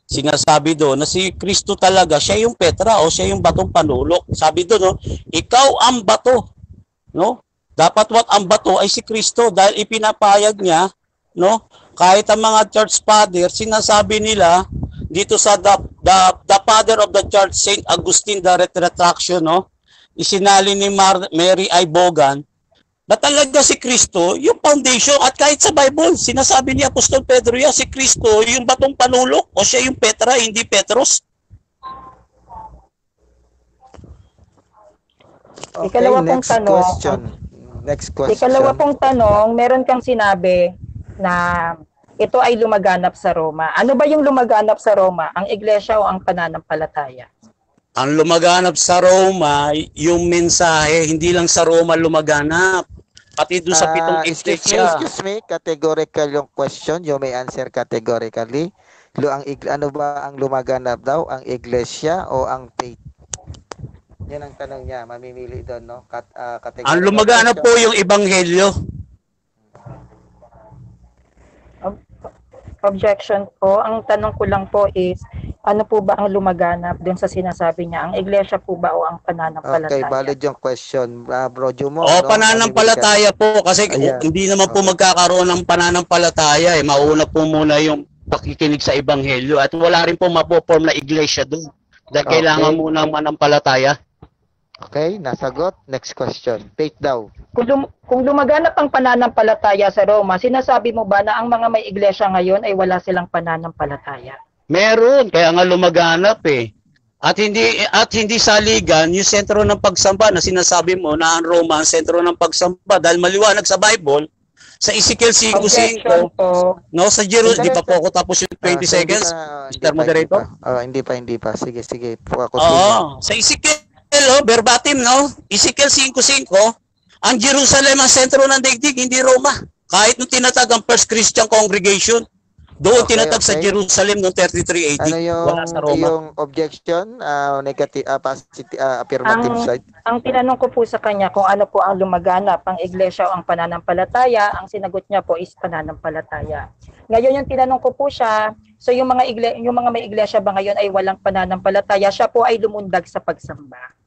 sinasabi doon na si Kristo talaga, siya yung Petra o siya yung batong panulok. Sabi doon, no, ikaw ang bato. No? Dapat ang bato ay si Kristo dahil ipinapayag niya, no? Kahit ang mga church father, sinasabi nila dito sa the father of the church, Saint Augustine the Retraction, no? Isinali ni Mary I. Bogan na talaga si Kristo yung foundation. At kahit sa Bible, sinasabi ni Apostol Pedro yan, si Kristo yung batong panulok o siya yung Petra, hindi Petros. Okay, Ikalawa pong next tanong. question. Next question. Ikalawa pong tanong, meron kang sinabi na ito ay lumaganap sa Roma. Ano ba yung lumaganap sa Roma? Ang iglesia o ang pananampalataya? Ang lumaganap sa Roma, yung mensahe, hindi lang sa Roma lumaganap. Pati doon sa pitong iglesia. Excuse me, categorical yung question. You may answer categorically. Ano ba ang lumaganap daw? Ang iglesia o ang faith? Yan ang tanong niya. Mamimili doon, no? Ang lumaganap po yung ebanghelyo. Objection po. Ang tanong ko lang po is, ano po ba ang lumaganap dun sa sinasabi niya? Ang iglesia po ba o ang pananampalataya? Okay, valid yung question. Bro Jumo. O, pananampalataya po. Kasi hindi naman po magkakaroon ng pananampalataya. Mauna po muna yung pakikinig sa ebanghelyo. At wala rin po mapoform na iglesia doon. Dahil kailangan muna ang manampalataya. Okay, nasagot. Next question. Faith daw. Kung lumaganap ang pananampalataya sa Roma, sinasabi mo ba na ang mga may iglesia ngayon ay wala silang pananampalataya? Meron, kaya nga lumaganap eh. At hindi saligan yung sentro ng pagsamba na sinasabi mo na ang Roma ang sentro ng pagsamba dahil maliwanag sa Bible sa Ezekiel 5:5 no sa Jerusalem. Di pa po ako tapos yung 20 seconds, Mr. Moderator? Hindi pa. Sige. Sa Ezekiel verbatim, no? Ezekiel 5:5, ang Jerusalem ang sentro ng daigdig, hindi Roma. Kahit nung tinatag ang First Christian Congregation, doon tinatag sa Jerusalem noong 33 AD. Ano wala sa Roma. yung objection? Negative, positive, affirmative side? Ang tinanong ko po sa kanya kung ano po ang lumaganap, ang iglesia o ang pananampalataya, ang sinagot niya po is pananampalataya. Ngayon yung tinanong ko po siya, so yung mga may iglesia ba ngayon ay walang pananampalataya, siya po ay lumundag sa pagsamba.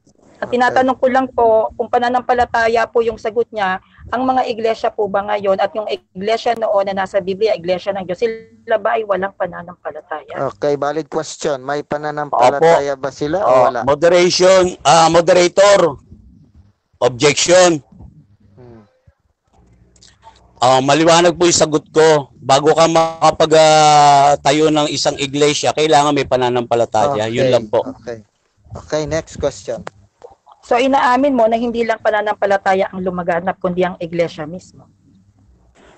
At tinatanong ko lang po, kung pananampalataya po yung sagot niya, ang mga iglesia po ba ngayon at yung iglesia noon na nasa Biblia, iglesia ng Diyos, sila ba ay walang pananampalataya? Okay, valid question. May pananampalataya ba sila o wala? Moderator. Objection. Maliwanag po yung sagot ko. Bago ka makapagtayo ng isang iglesia, kailangan may pananampalataya. Yun lang po. Okay, next question. So inaamin mo na hindi lang pananampalataya ang lumaganap, kundi ang iglesia mismo.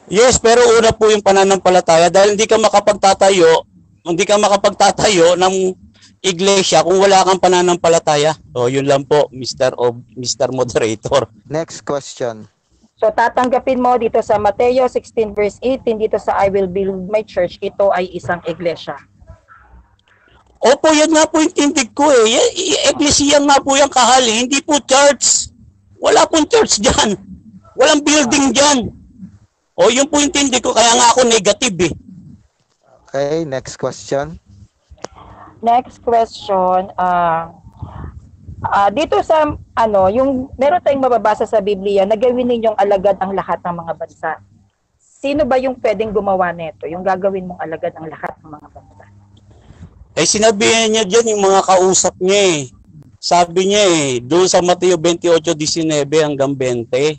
Yes, pero una po yung pananampalataya dahil hindi ka makapagtatayo ng iglesia kung wala kang pananampalataya. So yun lang po, Mr. Moderator. Next question. So tatanggapin mo dito sa Mateo 16 verse 18, dito sa I will build my church, ito ay isang iglesia. Opo, yan nga po yung tindig ko eh. Eklesiya nga po yung kahali, hindi po church. Wala pong church dyan. Walang building dyan. O, yun po yung tindig ko, kaya nga ako negative eh. Okay, next question. Next question, dito sa, yung meron tayong mababasa sa Biblia na gawin ninyong alagad ang lahat ng mga bansa. Sino ba yung pwedeng gumawa nito? Yung gagawin mong alagad ang lahat ng mga bansa? Sinabihan niya dyan yung mga kausap niya eh. Sabi niya doon sa Mateo 28:19 hanggang 20,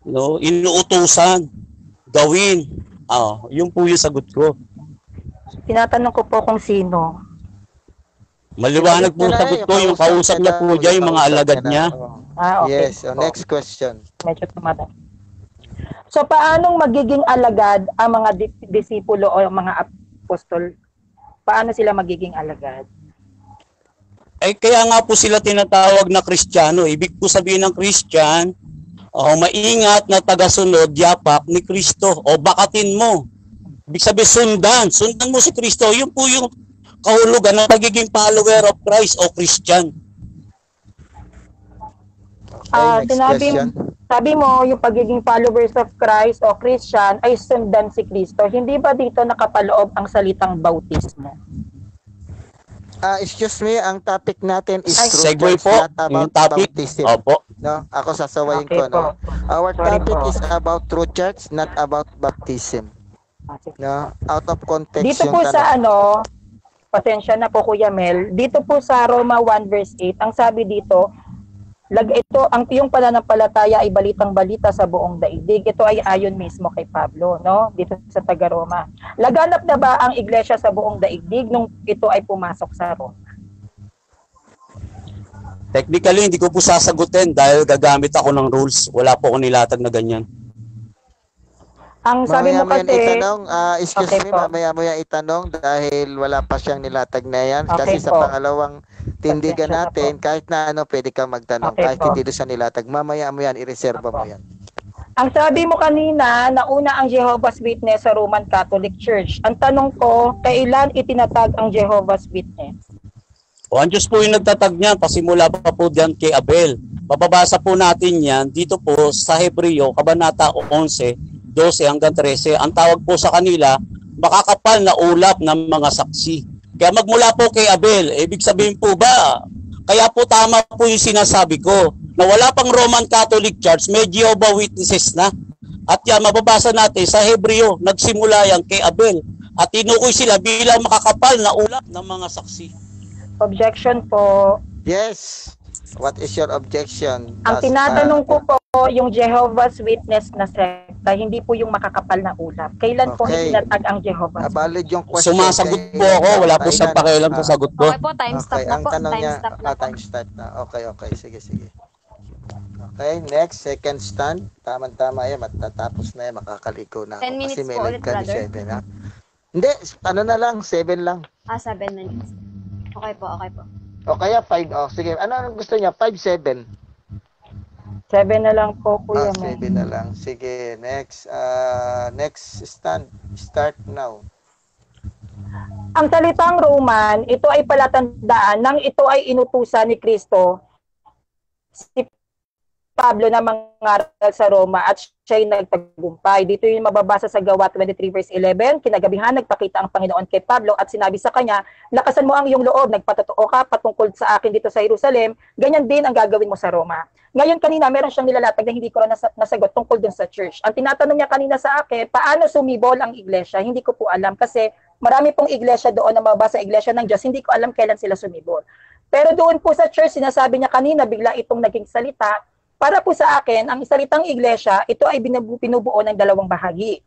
no, inuutusan, gawin. Yun po yung sagot ko. Tinatanong ko po kung sino. Maliwanag po sagot ko, yung kausap niya po dyan, yung mga alagad niya. Okay. Yes, next question. Medyo tumata. So, paanong magiging alagad ang mga disipulo o mga apostol? Paano sila magiging alagad? Kaya nga po sila tinatawag na Kristiyano. Ibig po sabihin ng Christian, maingat na tagasunod, yapak ni Kristo. O bakatin mo. Ibig sabihin, sundan mo si Kristo. Yun po yung kahulugan ng pagiging follower of Christ o Christian. Okay, next question. Sabi mo, yung pagiging followers of Christ o Christian ay sundan si Kristo. Hindi ba dito nakapaloob ang salitang bautismo? Excuse me, ang topic natin is Segue po, not about yung topic. baptism. Opo. No, ako sasawayin Okay ko, no. po. Our Sorry topic po. is about true church, not about baptism. No, out of context Dito yung po tanong. sa pasensya na po Kuya Mel, dito po sa Roma 1 verse 8, ang sabi dito, ang tiyong pananampalataya ay balitang-balita sa buong daigdig. Ito ay ayon mismo kay Pablo, no? Dito sa taga-Roma. Laganap na ba ang iglesia sa buong daigdig nung ito ay pumasok sa Roma? Technically, hindi ko po sasagutin dahil gagamit ako ng rules. Wala po ako nilatag na ganyan. Ang sabi mo Mamaya mo yan kasi, itanong, excuse Okay me, po. mamaya mo yan itanong dahil wala pa siyang nilatag na yan. Okay Kasi sa po. pangalawang tindigan Pasensya na natin, kahit na pwede kang magtanong. Okay Kahit po. hindi doon sa nilatag, mamaya mo yan, ireserba mo yan. ang sabi mo kanina, nauna ang Jehovah's Witness sa Roman Catholic Church. Ang tanong ko, kailan itinatag ang Jehovah's Witness? O, ang Diyos po yung nagtatag niyan, pasimula pa po diyan kay Abel. Bababasa po natin yan dito po sa Hebreo, Kabanata 11, 12 hanggang 13. Ang tawag po sa kanila, makakapal na ulap ng mga saksi. Kaya magmula po kay Abel, ibig sabihin po ba, kaya po tama po yung sinasabi ko, na wala pang Roman Catholic Church, may Jehovah Witnesses na. At yan, mababasa natin sa Hebreo, nagsimula yan kay Abel. At tinukoy sila bilang makakapal na ulap ng mga saksi. Objection po. Yes. What is your objection? Ang tinatanong ko po, yung Jehovah's Witness na sekta, hindi po yung makakapal na ulap. Kailan po Okay. itinatag ang Jehovah's Witness? Valid yung question. Sumasagot po ako, wala po siyang pakialam sa sagot ko. Okay po, time stop Okay, na ang po. tanong Time niya, stop na po. time start na. Okay, sige. Okay, next, second stand. Tama-tama yan, matatapos na yan, makakaliko na ako. 10 minutes Kasi may po live ulit, ka ni brother. 7, ha? Hindi, ano na lang, 7 lang. 7 minutes. Okay po, okay po. O kaya 5, sige. Ano ang gusto niya? 5, 7? 7 na lang po, Kuya Mel. 7 na lang. Sige, next stand. Start now. Ang salitang Roman, ito ay palatandaan nang ito ay inutusan ni Kristo si Pablo na mangaral sa Roma at siya'y nagtagumpay. Dito yung mababasa sa Gawa 23 verse 11. Kinagabihan, nagpakita ang Panginoon kay Pablo at sinabi sa kanya, lakasan mo ang iyong loob, nagpatotoo ka patungkol sa akin dito sa Jerusalem, ganyan din ang gagawin mo sa Roma. Ngayon kanina, meron siyang nilalatag na hindi ko na nasagot tungkol dun sa church. Ang tinatanong niya kanina sa akin, paano sumibol ang iglesia? Hindi ko po alam kasi marami pong iglesia doon na mababasa iglesia ng Diyos, hindi ko alam kailan sila sumibol. Pero doon po sa church, sinasabi niya kanina, bigla itong naging salita. Para po sa akin, ang salitang iglesia, ito ay binubuo ng dalawang bahagi.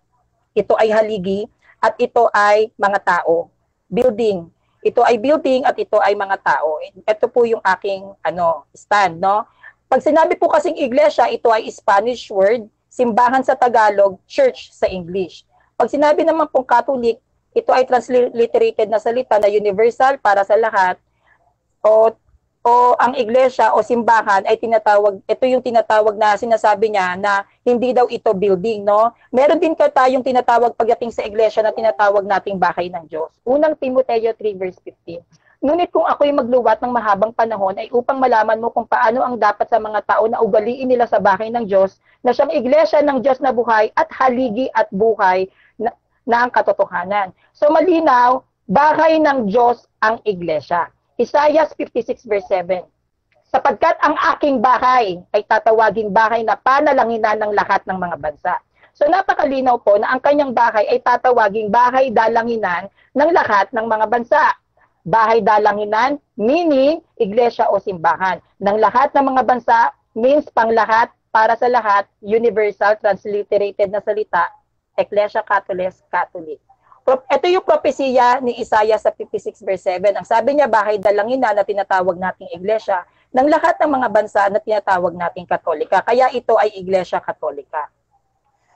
Ito ay haligi at ito ay mga tao. Building. Ito ay building at ito ay mga tao. Ito po yung aking stand, no? Pag sinabi po kasing iglesia, ito ay Spanish word, simbahan sa Tagalog, church sa English. Pag sinabi naman pong Catholic, ito ay transliterated na salita na universal para sa lahat, o ang iglesia o simbahan ay tinatawag, ito yung tinatawag na sinasabi niya na hindi daw ito building, no? Meron din tayong tinatawag pagdating sa iglesia na tinatawag nating bahay ng Diyos. Unang Timoteo 3 verse 15. Ngunit kung ako'y magluwat ng mahabang panahon ay upang malaman mo kung paano ang dapat sa mga tao na ugaliin nila sa bahay ng Diyos na siyang iglesia ng Diyos na buhay at haligi at buhay na ang katotohanan. So malinaw, bahay ng Diyos ang iglesia. Isaiah 56 verse 7. Sapagkat ang aking bahay ay tatawaging bahay na panalanginan ng lahat ng mga bansa. So napakalinaw po na ang kanyang bahay ay tatawaging bahay dalanginan ng lahat ng mga bansa. Bahay dalanginan, meaning iglesia o simbahan. Ng lahat ng mga bansa means panglahat, para sa lahat, universal, transliterated na salita, Ecclesia Catholic. Ito yung propesiya ni Isaiah sa 56 verse 7. Ang sabi niya, bahay dalanginan na tinatawag nating iglesia ng lahat ng mga bansa na tinatawag nating katolika. Kaya ito ay iglesia katolika.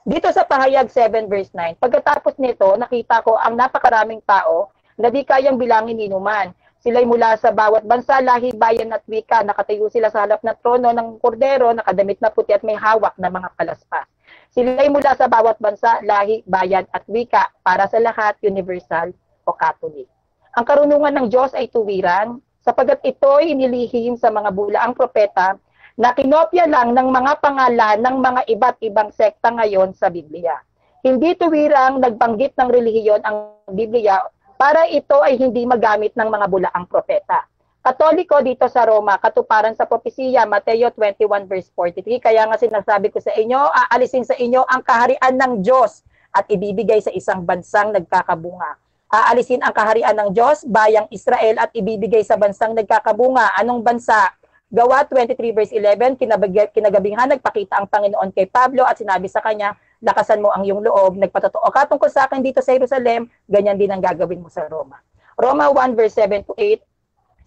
Dito sa pahayag 7 verse 9, pagkatapos nito, nakita ko ang napakaraming tao na di kayang bilangin ni numan. Sila'y mula sa bawat bansa, lahi, bayan at wika. Nakatayo sila sa harap ng trono ng kordero, nakadamit na puti at may hawak na mga palaspas. Sila'y mula sa bawat bansa, lahi, bayan at wika, para sa lahat, universal o Catholic. Ang karunungan ng Diyos ay tuwiran, sapagkat ito'y inilihim sa mga bulaang propeta na kinopya lang ng mga pangalan ng mga iba't ibang sekta ngayon sa Biblia. Hindi tuwirang nagbanggit ng relihiyon ang Biblia para ito ay hindi magamit ng mga bulaang propeta. Katoliko dito sa Roma, katuparan sa propesiya, Mateo 21 verse 43, kaya nga sinasabi ko sa inyo, aalisin sa inyo ang kaharian ng Diyos at ibibigay sa isang bansang nagkakabunga. Aalisin ang kaharian ng Diyos, bayang Israel, at ibibigay sa bansang nagkakabunga. Anong bansa? Gawa 23 verse 11, kinagabinghan nagpakita ang Panginoon kay Pablo at sinabi sa kanya, lakasan mo ang iyong loob, nagpatotoo ka tungkol sa akin dito sa Jerusalem, ganyan din ang gagawin mo sa Roma. Roma 1 verse 7 to 8,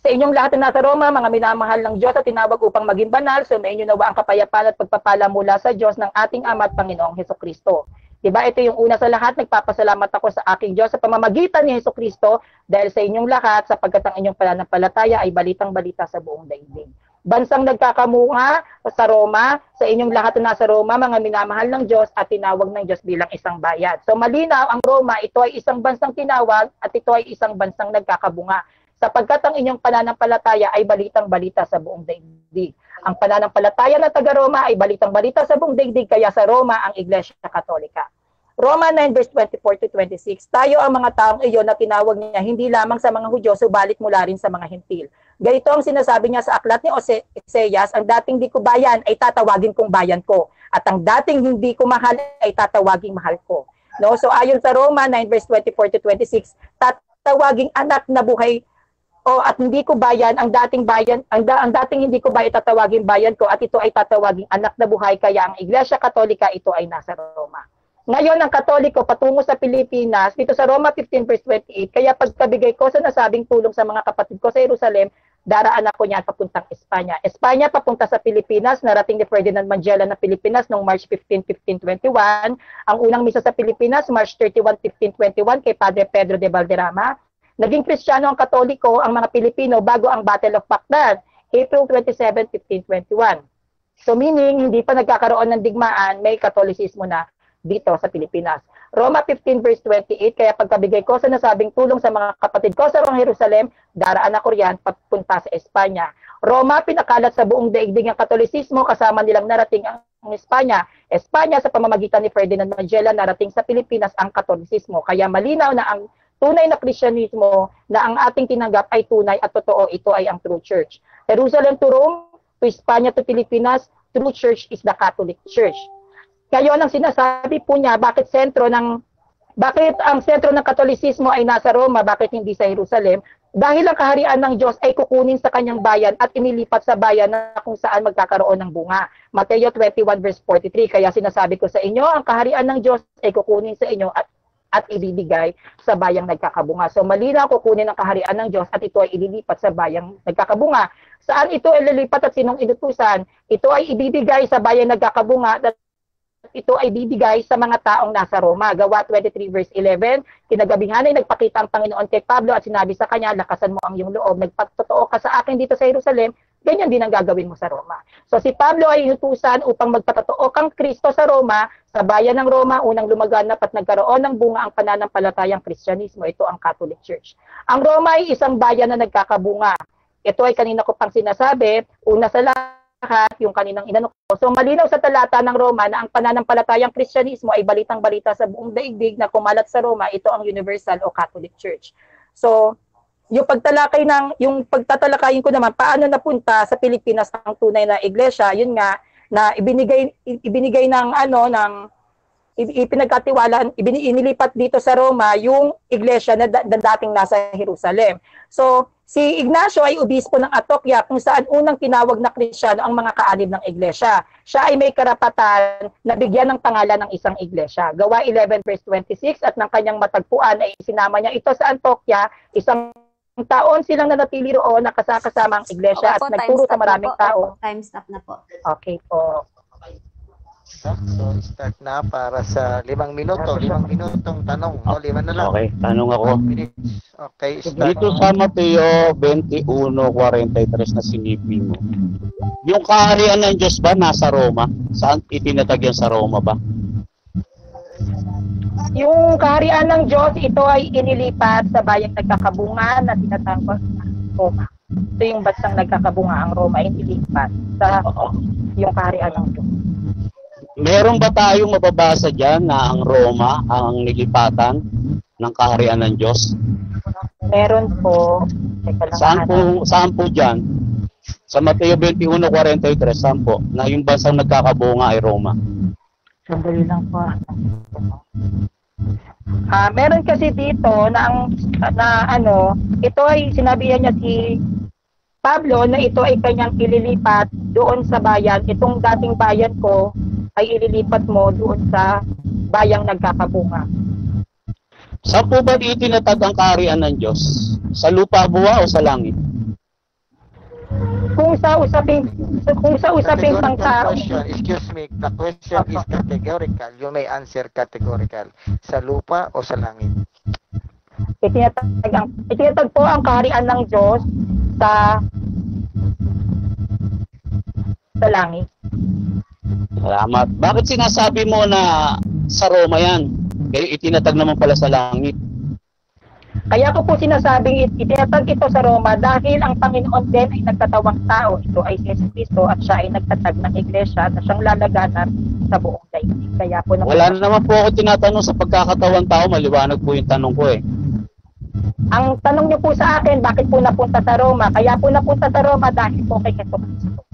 sa inyong lahat na nasa Roma, mga minamahal ng Diyos at tinawag upang maging banal, sumainyo nawa ang kapayapaan at pagpapala mula sa Diyos ng ating Ama at Panginoong Hesukristo. Diba, ito yung una sa lahat, nagpapasalamat ako sa aking Diyos sa pamamagitan ni Hesukristo dahil sa inyong lahat, sapagkat ang inyong pananampalataya ay balitang-balita sa buong daigdig. Bansang nagkakamunga sa Roma, sa inyong lahat na nasa Roma, mga minamahal ng Diyos at tinawag ng Diyos bilang isang bayan. So malinaw, ang Roma, ito ay isang bansang tinawag at ito ay isang bansang nagkakabunga. Sapagkat ang inyong pananampalataya ay balitang-balita sa buong daigdig. Ang pananampalataya ng taga-Roma ay balitang-balita sa buong daigdig, kaya sa Roma ang Iglesia Katolika. Roma 9 verse 24 to 26, tayo ang mga taong iyon na tinawag niya hindi lamang sa mga Hudyo, subalit mula rin sa mga Hentil. Ganito ang sinasabi niya sa aklat ni Oseas, ang dating di ko bayan ay tatawagin kong bayan ko, at ang dating hindi ko mahal ay tatawaging mahal ko. No? So ayon sa Roma 9 verse 24 to 26, tatawaging anak na buhay at hindi ko bayan, ang dating bayan, ang dating hindi ko bayan tatawagin bayan ko, at ito ay tatawaging anak na buhay, kaya ang Iglesia Katolika ito ay nasa Roma. Ngayon ang Katoliko patungo sa Pilipinas, dito sa Roma 15 verse 28, kaya pagkabigay ko sa nasabing tulong sa mga kapatid ko sa Jerusalem, daraan ako niyan papuntang Espanya. Espanya papunta sa Pilipinas, narating ni Ferdinand Magellan na Pilipinas noong March 15, 1521. Ang unang misa sa Pilipinas, March 31, 1521, kay Padre Pedro de Valderrama. Naging Kristiyano ang Katoliko, ang mga Pilipino, bago ang Battle of Pactan, April 27, 1521. So meaning, hindi pa nagkakaroon ng digmaan, may Katolisismo na dito sa Pilipinas. Roma 15 verse 28, kaya pagkabigay ko sa nasabing tulong sa mga kapatid ko sa Jerusalem, daraan ako riyan papunta sa Espanya. Roma, pinakalat sa buong daigdig ang Katolisismo, kasama nilang narating ang Espanya. Espanya, sa pamamagitan ni Ferdinand Magellan, narating sa Pilipinas ang Katolisismo. Kaya malinaw na ang tunay na Kristyanismo na ang ating tinanggap ay tunay at totoo, ito ay ang true church. Jerusalem to Rome, to Espanya to Pilipinas, true church is the Catholic Church. Ngayon ang sinasabi po niya, bakit ang sentro ng Katolisismo ay nasa Roma, bakit hindi sa Jerusalem? Dahil ang kaharian ng Diyos ay kukunin sa kanyang bayan at inilipat sa bayan na kung saan magkakaroon ng bunga. Mateo 21 verse 43, kaya sinasabi ko sa inyo, ang kaharian ng Diyos ay kukunin sa inyo at ibibigay sa bayang nagkakabunga. So malinaw, kukunin ang kaharian ng Diyos at ito ay ililipat sa bayang nagkakabunga. Saan ito ililipat at sinong inutusan? Ito ay ibibigay sa bayang nagkakabunga at ito ay bibigay sa mga taong nasa Roma. Gawa 23 verse 11, kinagabihan ay nagpakita ang Panginoon kay Pablo at sinabi sa kanya, lakasan mo ang iyong loob, nagpatotoo ka sa akin dito sa Jerusalem, ganyan din ang gagawin mo sa Roma. So si Pablo ay inutusan upang magpatotoo kang Kristo sa Roma, sa bayan ng Roma, unang lumaganap at nagkaroon ng bunga ang pananampalatayang Kristyanismo. Ito ang Catholic Church. Ang Roma ay isang bayan na nagkakabunga. Ito ay kanina ko pang sinasabi, una sa lahat, yung kaninang inano ko. So malinaw sa talata ng Roma na ang pananampalatayang Kristyanismo ay balitang-balita sa buong daigdig na kumalat sa Roma, ito ang Universal o Catholic Church. So yung pagtatalakayin ko naman, paano napunta sa Pilipinas ang tunay na iglesia, yun nga, na ibinigay ng ipinagkatiwalaan, inilipat dito sa Roma yung iglesia na dating nasa Jerusalem. So, si Ignacio ay obispo ng Antioquia kung saan unang tinawag na Kristiyano ang mga kaalib ng iglesia. Siya ay may karapatan na bigyan ng pangalan ng isang iglesia. Gawa 11 verse 26 at ng kanyang matagpuan ay isinama niya ito sa Antioquia, isang taon silang nanatili roon na kasama ang iglesia at nagturo sa maraming tao. Time stop na po. Okay po. So, start na para sa 5 minuto. 5 minutong tanong. O, 5 na lang. Okay, tanong ako. Okay, start. Dito sa Mateo 21:43 na sinipin mo, yung kaharian ng Diyos ba nasa Roma? Saan itinatag yan, sa Roma ba? Yung kaharian ng Diyos, ito ay inilipat sa bayang nagkakabunga na tinatawag na Roma. Ito yung bansang nagkakabunga, ang Roma, inilipat sa yung kaharian ng Diyos. Meron ba tayong mababasa dyan na ang Roma ang nilipatan ng kaharian ng Diyos? Meron po. Teka lang. Saan po dyan? Sa Mateo 21:43, saan po? Na yung bansang nagkakabunga ay Roma. Sandali lang po. Meron kasi dito na ito ay sinabihan niya si Pablo na ito ay kanyang ililipat doon sa bayan. Itong dating bayan ko ay ililipat mo doon sa bayang nagkakabunga. Saan po ba itinatag ang kaharian ng Diyos? Sa lupa buwa o sa langit? Kung sa usaping pangtao. Excuse me, the question is categorical. You may answer categorical. Sa lupa o sa langit? Itinatag po ang kaharian ng Diyos sa langit. Salamat. Bakit sinasabi mo na sa Roma yan? Kaya itinatag naman pala sa langit. Kaya ko po sinasabing itinatag ito sa Roma dahil ang Panginoon din ay nagkatawang tao. Ito ay si Jesucristo at siya ay nagtatag ng iglesia na siyang lalaganan sa buong daigdig. Kaya po wala naman po ako tinatanong sa pagkakatawang tao. Maliwanag po yung tanong ko eh. Ang tanong niyo po sa akin, bakit po napunta sa Roma? Kaya po napunta sa Roma dahil po kay Jesucristo.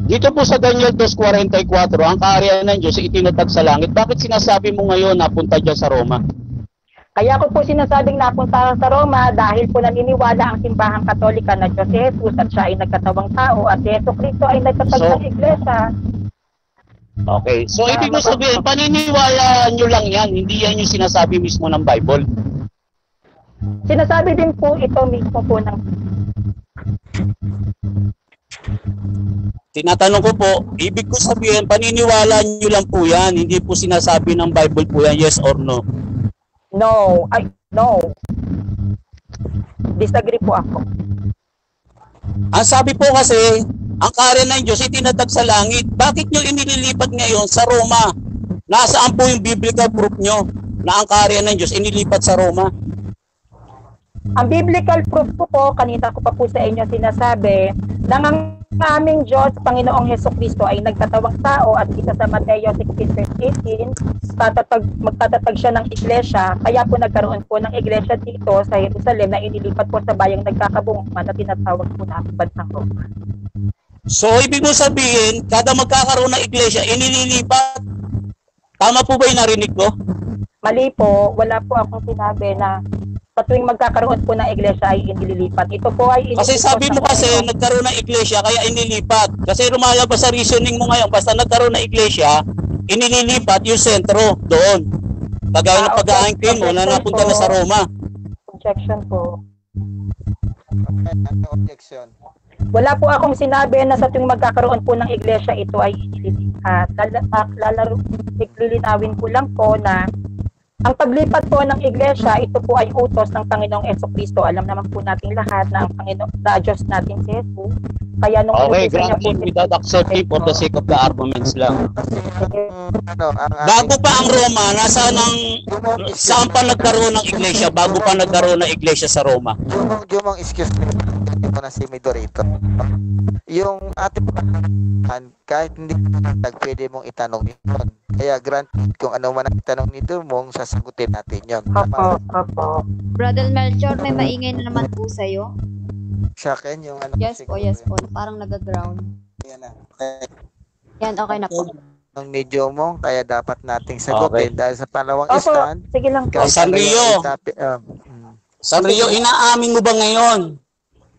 Dito po sa Daniel 2:44, ang kaharian ng Diyos itinatag sa langit. Bakit sinasabi mo ngayon napunta dyan sa Roma? Kaya ko po sinasabing napunta sa Roma dahil po naniniwala ang simbahang Katolika na Diyos si Jesus at siya ay nagkatawang tao at si Jesucristo ay nagtatag ng iglesia. Okay. So, ibig mo sabihin, paniniwala nyo lang yan. Hindi yan yung sinasabi mismo ng Bible. Sinasabi din po ito mismo po ng... Tinatanong ko po, ibig ko sabihin, paniniwala nyo lang po yan. Hindi po sinasabi ng Bible po yan, yes or no? No. Disagree po ako. Ang sabi po kasi, ang kaharian ng Diyos itinatag sa langit. Bakit nyo inililipat ngayon sa Roma? Nasaan po yung biblical proof nyo na ang kaharian ng Diyos inilipat sa Roma? Ang biblical proof po, kanina ko pa po sa inyo sinasabi, na ang aming Diyos, Panginoong Jesucristo ay nagtatawang tao at kita sa Mateo 16:18, magtatatag siya ng iglesia, kaya po nagkaroon po ng iglesia dito sa Jerusalem na inilipat po sa bayang nagkakabunga na tinatawag po namin bansang Roma. So, ibig mo sabihin, kada magkakaroon ng iglesia, inililipat. Tama po ba yung narinig ko? Mali po, wala po akong sinabi na tuwing magkakaroon po ng iglesia ay inililipat. Ito po ay inililipat. Kasi sabi mo kasi nagkaroon ng iglesia kaya inilipat. Kasi lumalabas sa reasoning mo ngayon, basta nagkaroon ng iglesia, inililipat yung sentro doon. Kagaya ng pag-aangkin mo na napunta na sa Roma. Objection po. Ano objection? Wala po akong sinabi na sa tuwing magkakaroon po ng iglesia ito ay inililipat. Lilinawin ko lang po na ang paglipat po ng iglesia, ito po ay utos ng Panginoong Jesucristo. Alam naman po natin lahat na ang Panginoon, na Diyos natin si Jesus. Kaya nung okay, granted without accepting for the sake of the arguments lang. Bago pa ang Roma, saan pa nagkaroon ng iglesia? Bago pa nagkaroon ng iglesia sa Roma? Jumong, excuse me, ito na si Midorito. Yung ating kahit hindi pwede mong itanong yun. Kaya granted, kung ano man ang itanong nito mong sasagutin natin yun. Opo. Brother Melchor, may maingay na naman po sa'yo. Sa akin, yung ano. Yes po. Parang nag-ground. Yan na. Okay. Yan, okay na po. Ang medyo mo, kaya dapat nating sagutin. Okay. Dahil sa pangalawang Opo, stand. sige lang po. San Rio, inaamin mo ba ngayon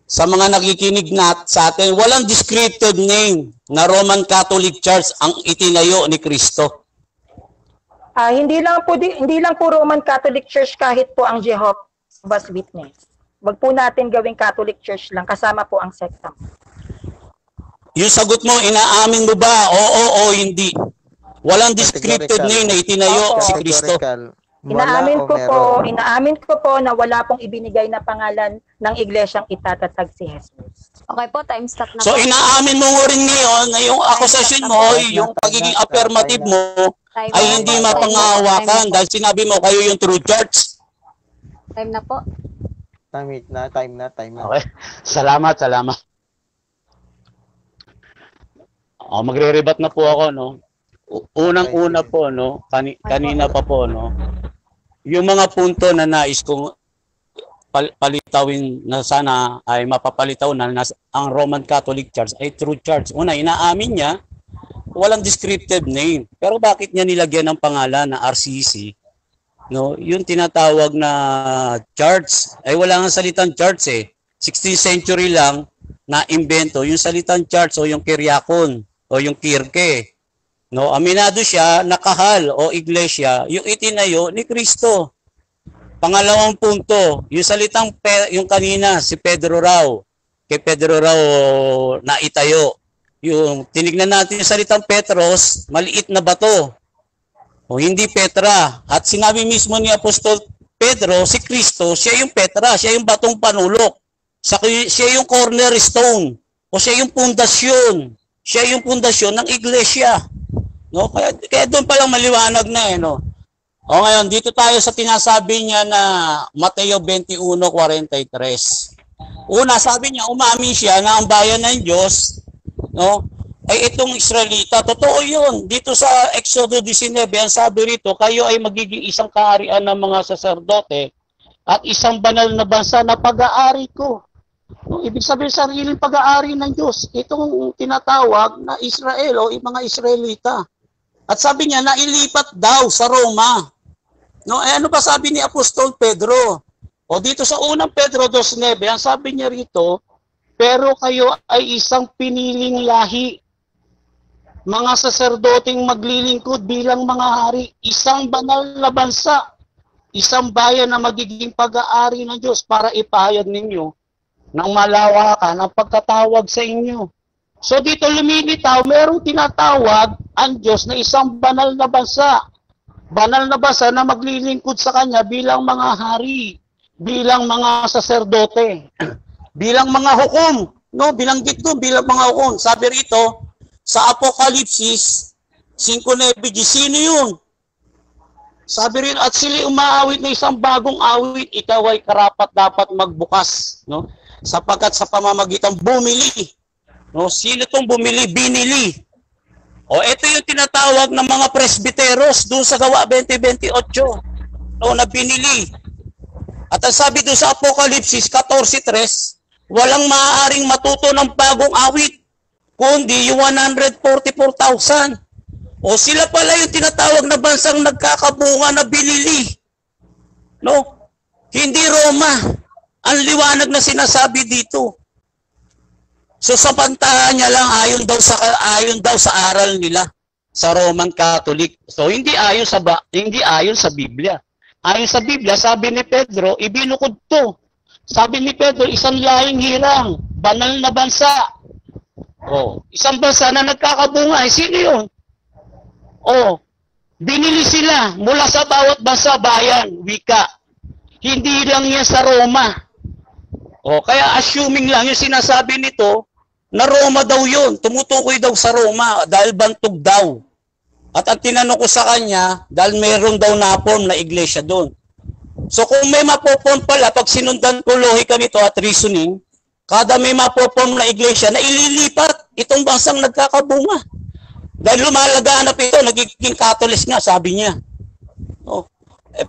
sa mga nakikinig sa atin, walang descriptive name na Roman Catholic Church ang itinayo ni Kristo? Hindi lang po Roman Catholic Church, kahit po ang Jehovah's Witness. Wag po natin gawing Catholic Church lang, kasama po ang sekta. Yung sagot mo, inaamin mo ba? Oo o hindi? Walang descriptive name na itinayo si Kristo. Inaamin ko meron? inaamin ko po na wala pong ibinigay na pangalan ng iglesyang itatatag si Jesus. Okay po, time stop na So po. inaamin mo rin ngayon na yung akusasyon mo, yung pagiging affirmative mo Time ay na hindi po, mapangahawakan dahil sinabi mo kayo yung true church. Time na po. Time na. Okay. Salamat. Magre-rebat na po ako, no. Unang-una po, no. Kanina pa po, no. Yung mga punto na nais kong palitawin na sana ay mapapalitaw na ang Roman Catholic Church ay true church. Una, inaamin niya, walang descriptive name. Pero bakit niya nilagyan ng pangalan na RCC? No, yung tinatawag na church, ay wala nga salitang church eh. 16th century lang na imbento yung salitang church o yung kiryakon o yung kirke. No, aminado siya na kahal o iglesia yung itinayo ni Kristo. Pangalawang punto, yung salitang yung kanina si Pedro raw, kay Pedro raw na itayo. Yung tinignan natin yung salitang Petros, maliit na bato. O hindi Petra. At sinabi mismo ni Apostol Pedro, si Kristo, siya yung Petra, siya yung batong panulok. Siya yung cornerstone o siya yung pundasyon. Siya yung pundasyon ng iglesia. No? Kaya doon pa lang maliwanag na eh, no. O ngayon, dito tayo sa tinasabi niya na Mateo 21:43. Una, sabi niya, umamin siya na ang bayan ng Diyos, no, ay itong Israelita. Totoo yun. Dito sa Exodo 19, ang sabi rito, kayo ay magiging isang kaharian ng mga saserdote at isang banal na bansa na pag-aari ko. No, ibig sabihin sariling pag-aari ng Diyos. Itong tinatawag na Israel o mga Israelita. At sabi niya, nailipat daw sa Roma. No, ano ba sabi ni Apostol Pedro? O dito sa unang Pedro 2:9, ang sabi niya rito, pero kayo ay isang piniling lahi, mga saserdoteng maglilingkod bilang mga hari, isang banal na bansa, isang bayan na magiging pag-aari ng Diyos para ipahayag ninyo ng malawakan ang pagkatawag sa inyo. So dito lumilitaw, merong tinatawag ang Diyos na isang banal na bansa. Banal na bansa na maglilingkod sa Kanya bilang mga hari, bilang mga saserdote, bilang mga hukom. No, bilanggit doon, bilang mga hukom. Sabi rito, sa Apokalipsis 5:9, sino yun? Sabi rin, at sila umaawit na isang bagong awit, ikaw ay karapat dapat magbukas. No? Sapagkat sa pamamagitan bumili. No? Sino itong bumili? Binili. O ito yung tinatawag ng mga presbiteros doon sa Gawa 20:28. No, na binili. At ang sabi doon sa Apokalipsis 14:3, walang maaaring matuto ng bagong awit, kundi yung 144,000. O sila pala yung tinatawag na bansang nagkakabunga na binili. No? Hindi Roma. Ang liwanag na sinasabi dito. So samantahan niya lang ayon daw sa aral nila sa Roman Catholic. So hindi ayon sa Biblia. Ayon sa Biblia, sabi ni Pedro, ibinukod to. Sabi ni Pedro, isang lahing hirang, banal na bansa. Oh, isang bansa na nagkakabunga. Sino yun? Oh, binili sila mula sa bawat bansa, bayan, wika. Hindi lang yan sa Roma. Oh, kaya assuming lang yung sinasabi nito, na Roma daw yun, tumutukoy daw sa Roma dahil bantog daw. At ang tinanong ko sa kanya, dahil mayroon daw na-form na iglesia doon. So kung may mapoform pala, pag sinundan ko lohika nito at reasoning, kada may mapoform na iglesia na ililipat itong bansang nagkakabunga. Dahil lumalaganap ito, nagiging Catholic nga, sabi niya. Oh.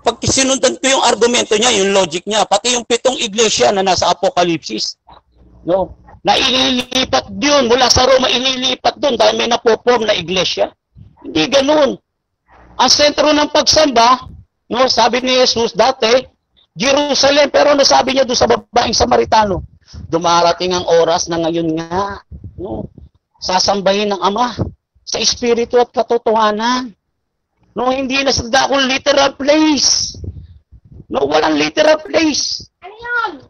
Pag sinundan ko yung argumento niya, yung logic niya, pati yung 7 iglesia na nasa Apokalipsis, no? Na ililipat yun, mula sa Roma, ililipat doon dahil may napoform na iglesia. Hindi ganun. Ang sentro ng pagsamba, no, sabi ni Jesus dati, Jerusalem, pero nasabi niya doon sa babaeng Samaritano, dumarating ang oras na ngayon nga, no, sasambahin ng Ama sa Espiritu at katotohanan. No, hindi na sa dakong literal place. No, walang literal place. Ano yun?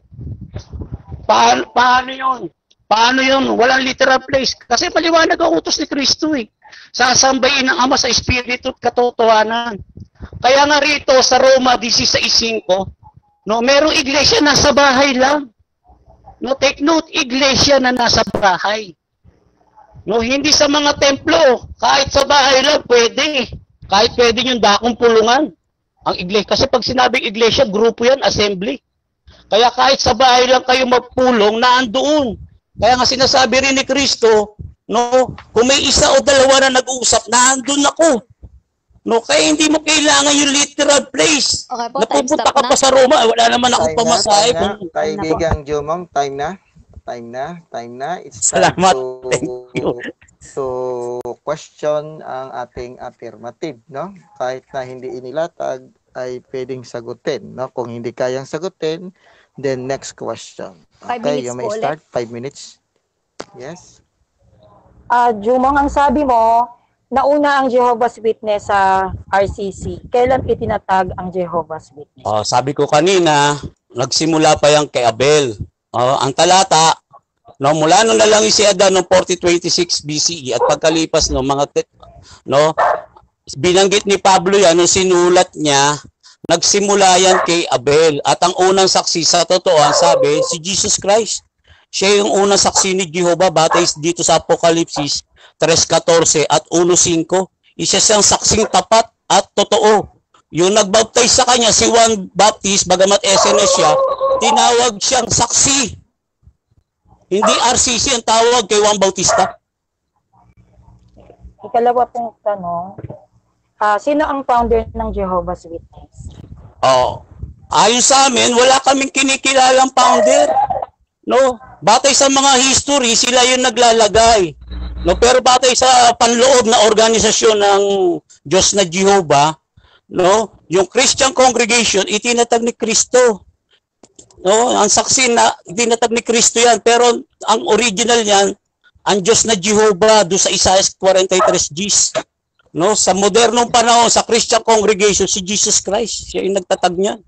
Paano yun? Paano yun? Walang literal place. Kasi maliwanag ang utos ni Kristo eh. Sasambahin ng Ama sa Espiritu at katotohanan. Kaya nga rito sa Roma 16:5, no, merong iglesia nasa bahay lang. No, take note, iglesia na nasa bahay. No, hindi sa mga templo, kahit sa bahay lang pwede. Kahit pwede yung dakong pulungan. Ang iglesia, kasi pag sinabing iglesia, grupo yan, assembly. Kaya kahit sa bahay lang kayo magpulong, naandoon. Kaya nga sinasabi rin ni Kristo, no, kung may isa o dalawa na nag-uusap, naandun ako. No, kaya hindi mo kailangan yung literal place. Okay po, time Napupunta stop ka na. pa sa Roma, wala naman akong pamasahe. Kaibigang Jomong, time na. It's Salamat. time to question ang ating affirmative, no? Kahit na hindi inilatag, ay pwedeng sagutin, no? Kung hindi kayang sagutin, then next question. 5 Okay, minutes you may po start. 5 minutes. Yes. Jumong, ang sabi mo, nauna ang Jehovah's Witness sa RCC. Kailan itinatag ang Jehovah's Witness? Sabi ko kanina, nagsimula pa yan kay Abel. Ang talata, no, mula nung nalangi si Adan noong 4026 BCE at pagkalipas no binanggit ni Pablo yan nung sinulat niya, nagsimula yan kay Abel at ang unang saksi sa totoo, sabi si Jesus Christ. Siya yung unang saksi ni Jehovah batay dito sa Apokalipsis 3:14 at 1:5. Isa siyang saksing tapat at totoo. Yung nagbaptize sa kanya, si Juan Baptist, bagamat SNS siya, tinawag siyang saksi. Hindi RCC ang tawag kay Juan Bautista. Ikalawa pong tanong, sino ang founder ng Jehovah's Witness? Ayon sa amin, wala kaming kinikilalang founder. No, batay sa mga history, sila yung naglalagay. No, pero batay sa panloob na organisasyon ng Diyos na Jehovah, no, yung Christian congregation itinatag ni Kristo. No, ang saksi na itinatag ni Kristo yan, pero ang original niyan ang Diyos na Jehovah do sa Isaiah 43:10. No, sa modernong panahon sa Christian congregation si Jesus Christ, siya yung nagtatag niyan.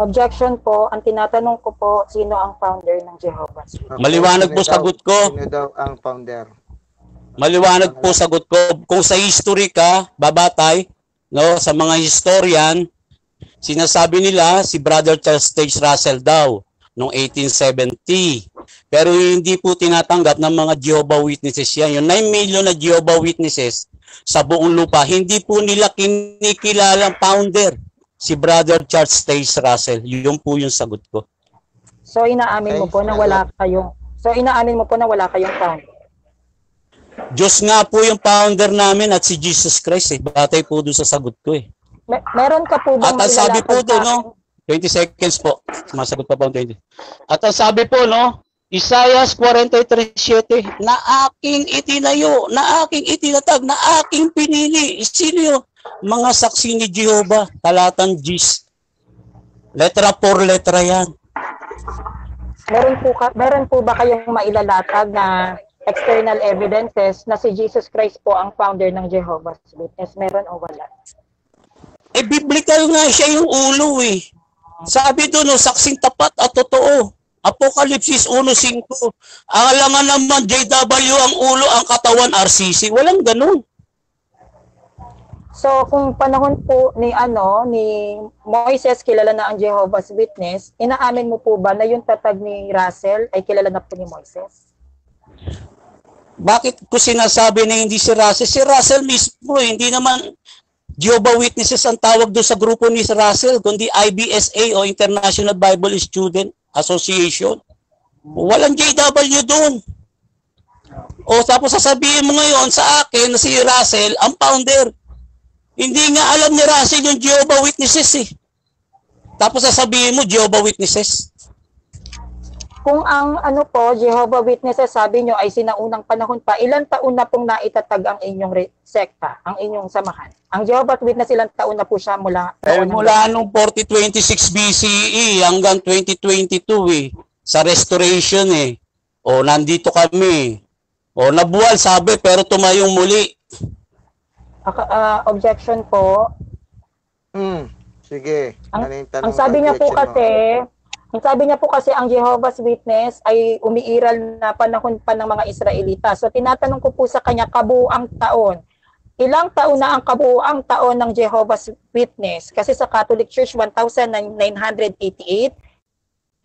Objection po, ang tinatanong ko po, sino ang founder ng Jehovah's Witness? Okay, Maliwanag sino po daw- sagot ko. Sino daw ang founder? Maliwanag po sagot ko. Kung sa history ka, babatay, no, sa mga historian, sinasabi nila si Brother Charles Taze Russell daw noong 1870. Pero hindi po tinatanggap ng mga Jehovah Witnesses yan. Yung 9 million na Jehovah Witnesses sa buong lupa, hindi po nila kinikilalang founder si Brother Charles Taze Russell. Yun po yung sagot ko. So inaamin mo po na wala kayong founder. Diyos nga po yung founder namin at si Jesus Christ. Batay po doon sa sagot ko eh. Meron ka po bang At ang sabi po mailalatag doon, no, 20 seconds po. Masagot pa po ang 20. At ang sabi po, no, Isaiah 43:7, na aking itinayo, na aking itinatag, na aking pinili. Sino yun? Mga saksi ni Jehovah, talatang Gis. Letra 4, letra yan. Meron po ba kayong mailalatag na external evidences na si Jesus Christ po ang founder ng Jehovah's Witness? Meron o wala? Biblical nga siya yung ulo eh. Sabi doon, no, saksing tapat at totoo. Apokalipsis 1:5. Alangan naman JW ang ulo, ang katawan RCC. Walang ganun. So kung panahon po ni Moises kilala na ang Jehovah's Witness, inaamin mo po ba na yung tatag ni Russell ay kilala na po ni Moises? Bakit ko sinasabi na hindi si Russell? Si Russell mismo, hindi naman Jehovah Witnesses ang tawag doon sa grupo ni Russell, kundi IBSA o International Bible Student Association. Walang JW doon. O tapos sasabihin mo ngayon sa akin na si Russell ang founder. Hindi nga alam ni Russell yung Jehovah Witnesses eh. Tapos sasabihin mo Jehovah Witnesses. Kung ang Jehovah Witnesses sabi nyo ay sinaunang panahon pa, ilang taon na pong naitatag ang inyong sekta, ang inyong samahan? Ang Jehovah's Witness ilang taon na po siya mula nung 4026 BCE hanggang 2022 eh. Sa restoration eh. O nandito kami. O nabuwal sabi pero tumayong muli. Objection po. Sige. Ang sabi niya po kasi, ang Jehovah's Witness ay umiiral na panahon pa ng mga Israelita. So tinatanong ko po sa kanya kabuang taon ilang taon na ang kabuuang taon ng Jehovah's Witness? Kasi sa Catholic Church, 1988.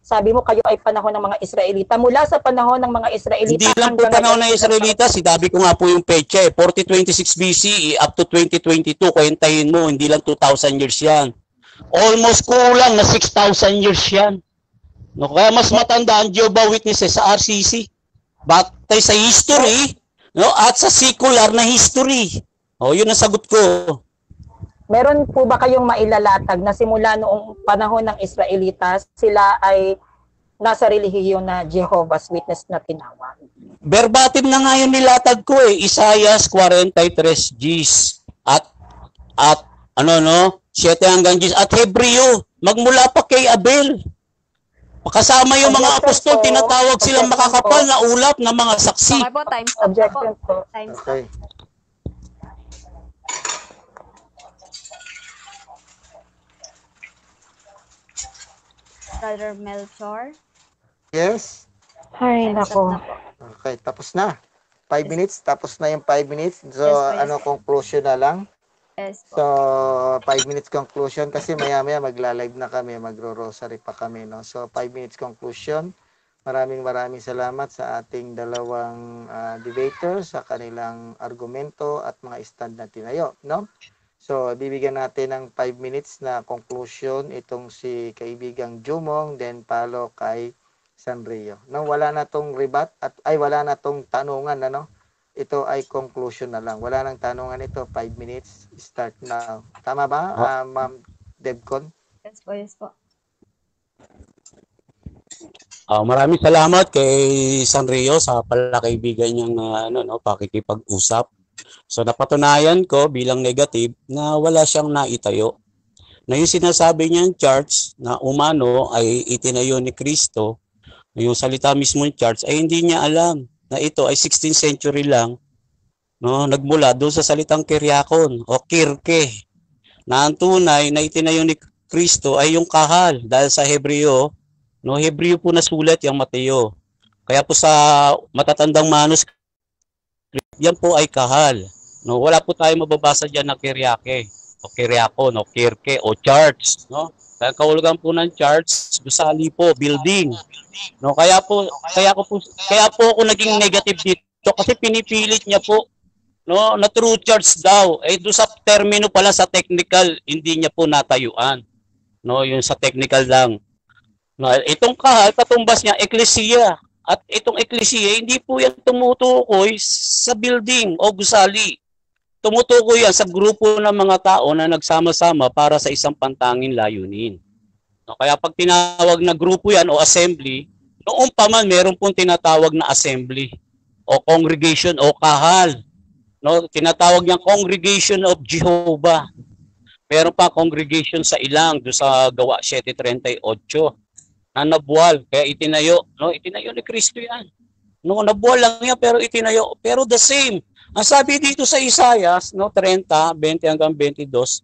Sabi mo kayo ay panahon ng mga Israelita. Mula sa panahon ng mga Israelita. Hindi lang po panahon ng Israelita. Sinabi ko nga po yung pecha 4026 BCE up to 2022. Kwentahin mo, hindi lang 2,000 years yan. Almost kulang na 6,000 years yan. No, kaya mas matanda ang Jehovah's Witnesses sa RCC. Batay sa history, no, at sa secular na history. Yun ang sagot ko. Meron po ba kayong mailalatag na simula noong panahon ng Israelitas, sila ay nasa relihiyon na Jehovah's Witness na tinawag? Verbatim na nga yun nilatag ko Isaiah 43 Gs at 7 hanggang Gs at Hebreo, magmula pa kay Abel. Kasama yung mga apostol, tinatawag silang makakapal na ulap na mga saksi. Okay po, time stop na po. Objection po. Time stop. Okay. Brother Melchor. Yes? Ay, Time stop nako. na po. Okay, tapos na. 5 minutes, tapos na yung 5 minutes. So, Yes po. conclusion na lang. Yes So, po. 5 minutes conclusion kasi maya-maya magla-live na kami, magro-rosary pa kami, no? So, 5 minutes conclusion. Maraming salamat sa ating dalawang debaters sa kanilang argumento at mga stand na tinayo, no? So, bibigyan natin ng 5 minutes na conclusion itong si kaibigang Jumong, then palo kay Sanrio. No, wala na tong rebut at wala na tong tanungan, ano? Ito ay conclusion na lang. Wala nang tanungan ito. 5 minutes. Start now. Tama ba, Ma'am Debcon? Yes po, yes po. Maraming salamat kay Sanrio sa palakaibigan niyang pakikipag-usap. So napatunayan ko bilang negative na wala siyang naitayo. Na yung sinasabi niyang church na umano ay itinayo ni Kristo, yung salita mismo ng church ay hindi niya alam na ito ay 16th century lang, no, nagmula doon sa salitang Kyriakon o Kirke, na ang tunay na itinayo ni Kristo ay yung kahal dahil sa Hebreo, no, Hebreo po nasulat yung Mateo. Kaya po sa matatandang manuscript, yan po ay kahal. No, wala po tayong mababasa diyan na Kyriake o Kyriakon o Kirke o church, no? Kaya kahulugan po ng church, gusali po, building. No, kaya po ako naging negative dito kasi pinipilit niya po, no, na true church daw. Do sa termino pala sa technical, hindi niya po natayuan. No, yung sa technical lang. No, itong kahal, katumbas niya, eklesiya. At itong eklesiya, hindi po yan tumutukoy sa building o gusali. Tumutukoy yan sa grupo ng mga tao na nagsama-sama para sa isang pantanging layunin. No, kaya pag tinawag na grupo yan o assembly, noong pa man meron pong tinatawag na assembly o congregation o kahal. No, tinatawag niyang congregation of Jehovah. Meron pa congregation sa ilang do sa Gawa 7:38 na nabuwal, kaya itinayo, no, itinayo ni Kristo yan. No, nabuwal lang yan pero itinayo, pero the same. Ang sabi dito sa Isaiah, no, 30:20 hanggang 22,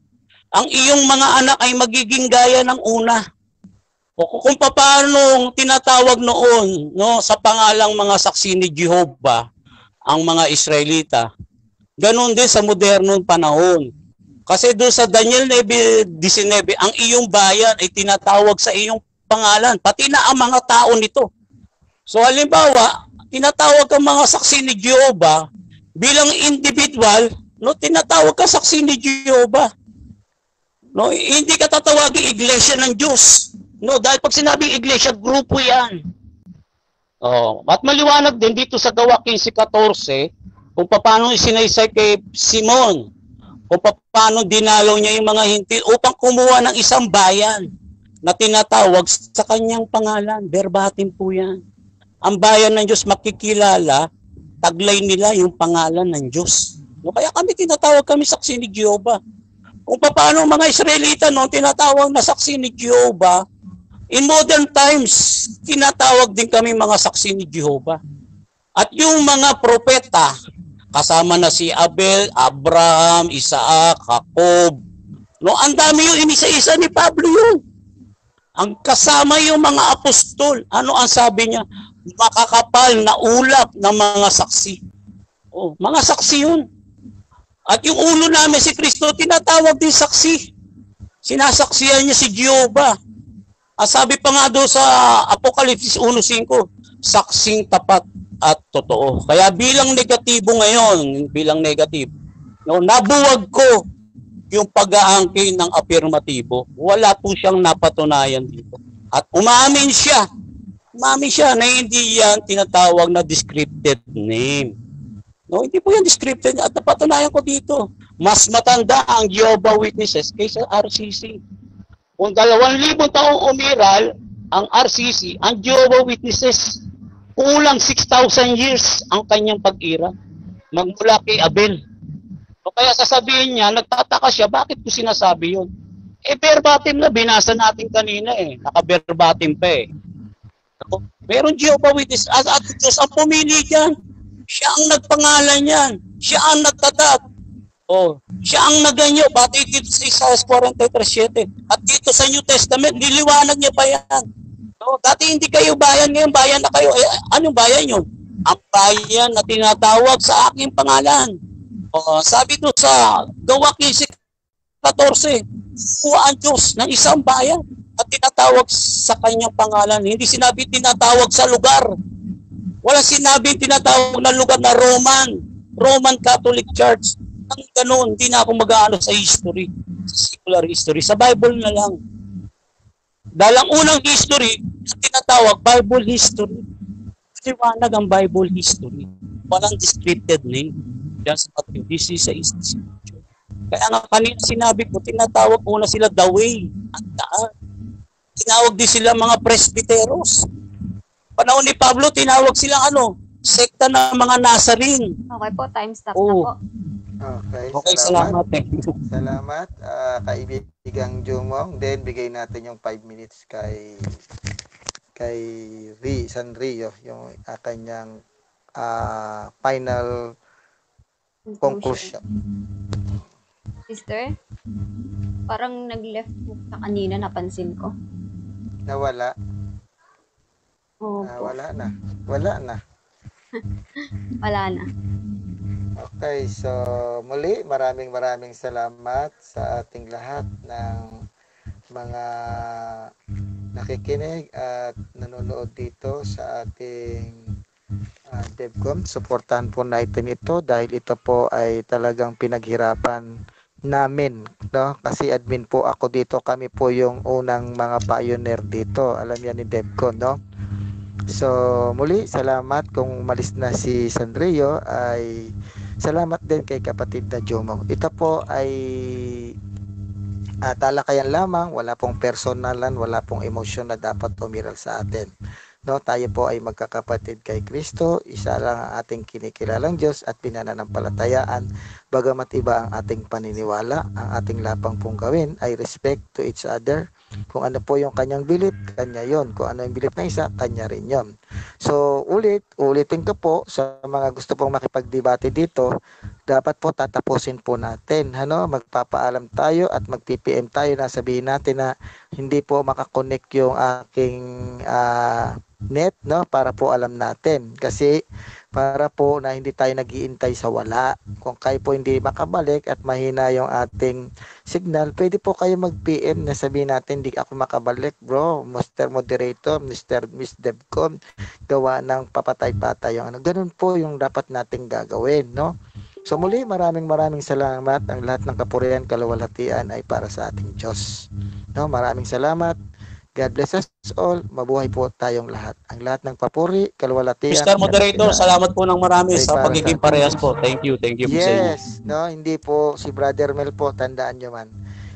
ang iyong mga anak ay magiging gaya ng una. O kung paano tinatawag noon, no, sa pangalang mga saksi ni Jehovah ang mga Israelita. Ganon din sa modernong panahon. Kasi doon sa Daniel 9:19, ang iyong bayan ay tinatawag sa iyong pangalan, pati na ang mga tao nito. So halimbawa, tinatawag ang mga saksi ni Jehovah bilang individual, no, tinatawag ka saksi ni Jehovah. No, hindi ka tatawagin iglesia ng Diyos. No, dahil pag sinabing iglesia, grupo 'yan. At maliwanag din dito sa Gawa 15:14 kung paano isinaysay kay Simon, kung paano dinalaw niya yung mga hintil upang kumuha ng isang bayan na tinatawag sa kanyang pangalan. Verbatim po yan. Ang bayan ng Diyos makikilala, taglay nila yung pangalan ng Diyos. No, kaya tinatawag kami saksi ni Jehovah. Kung paano mga Israelita noon tinatawag na saksi ni Jehovah, in modern times, tinatawag din kami mga saksi ni Jehovah. At yung mga propeta, kasama na si Abel, Abraham, Isaac, Jacob, no, ang dami yung inisa-isa ni Pablo yun. Ang kasama yung mga apostol. Ano ang sabi niya? Makakapal na ulap ng mga saksi. Mga saksi yun. At yung ulo namin si Kristo, tinatawag din saksi. Sinasaksiyan niya si Jehovah. Sabi pa nga doon sa Apocalypse 1:5, saksing tapat at totoo. Kaya bilang negatibo ngayon, no, nabuwag ko yung pag-aangkin ng afirmatibo. Wala po siyang napatunayan dito. At umamin siya na hindi yan tinatawag na descripted name. No, hindi po yan descripted. At napatunayan ko dito, mas matanda ang Jehovah Witnesses kaysa RCC. Kung 2,000 taong umiral ang RCC, ang Jehovah Witnesses, kulang 6,000 years ang kanyang pag-ira. Magmula kay Abel. O kaya sasabihin niya, nagtataka siya, bakit ko sinasabi yun? Verbatim na, binasa natin kanina naka-verbatim pa Meron Jehovah Witness, at Diyos ang pumili dyan. Siya ang nagpangalan yan. Siya ang nagtatat. Siya ang naganyo. Pati dito sa Isaiah 43:7. At dito sa New Testament, niliwanag niya pa yan. Dati hindi kayo bayan, ngayon bayan na kayo. Anong bayan yun? Ang bayan na tinatawag sa aking pangalan. Sabi doon sa Gawa 15:14, kuha ang Diyos ng isang bayan at tinatawag sa kanyang pangalan. Hindi sinabi tinatawag sa lugar. Wala sinabi tinatawag na lugar na Roman Catholic Church. Ang ganun, hindi na ako mag-aano sa history, sa secular history. Sa Bible na lang. Dahil ang unang history, tinatawag Bible history. Liwanag ang Bible history. Walang descripted name. Yan sa Matthew, this is a history. Kaya nga kanina sinabi ko, tinatawag una sila the way, ang daan. Tinawag din sila mga presbyteros. Panahon ni Pablo, tinawag silang sekta ng mga Nazarene. Okay po, time stop na po. Okay, salamat. Salamat, kaibigang Jumong. Then, bigay natin yung 5 minutes kay San Rio, yung kanyang final conclusion. Sister, parang nag-left book ka kanina, napansin ko. Nawala. Opo. Wala na. Wala na. Okay, so muli maraming salamat sa ating lahat ng mga nakikinig at nanonood dito sa ating DevCom. Suportahan po natin ito dahil ito po ay talagang pinaghirapan namin, no? Kasi admin po ako dito, kami po yung unang mga pioneer dito. Alam yan ni DevCon, no? So, muli, salamat. Kung malis na si San Rio, ay salamat din kay kapatid na Jomo. Ito po ay talakayan lamang, wala pong personalan, wala pong emosyon na dapat umiral sa atin. No, tayo po ay magkakapatid kay Kristo, isa lang ang ating kinikilalang Diyos at pinananampalatayaan. Bagamat iba ang ating paniniwala, ang ating lapang pong gawin ay respect to each other. Kung ano po yung kanyang bilip, kanya yon. Kung ano yung bilip ng isa, kanya rin yon. So, ulitin ko po sa mga gusto pong makipagdebate dito, dapat po tatapusin po natin. Magpapaalam tayo at mag-PPM tayo na sabihin natin na hindi po makakonect yung aking net, no, para po alam natin, kasi para po na hindi tayo nag-iintay sa wala. Kung kayo po hindi makabalik at mahina yung ating signal, pwede po kayo mag-PM na sabihin natin, hindi ako makabalik bro, Mr. Moderator, Miss Devcom, gawa ng papatay-patay yung ganun po yung dapat nating gagawin, no? So muli, maraming salamat. Ang lahat ng kapurihan, kaluwalhatian ay para sa ating Diyos, no? Maraming salamat. God bless us all. Mabuhay po tayong lahat. Ang lahat ng papuri, kaluwalhatian. Mr. Moderator, salamat po ng marami sa pagiging parehas po. Thank you. Thank you po sa inyo. Yes, no, hindi po si Brother Mel po, tandaan nyo man.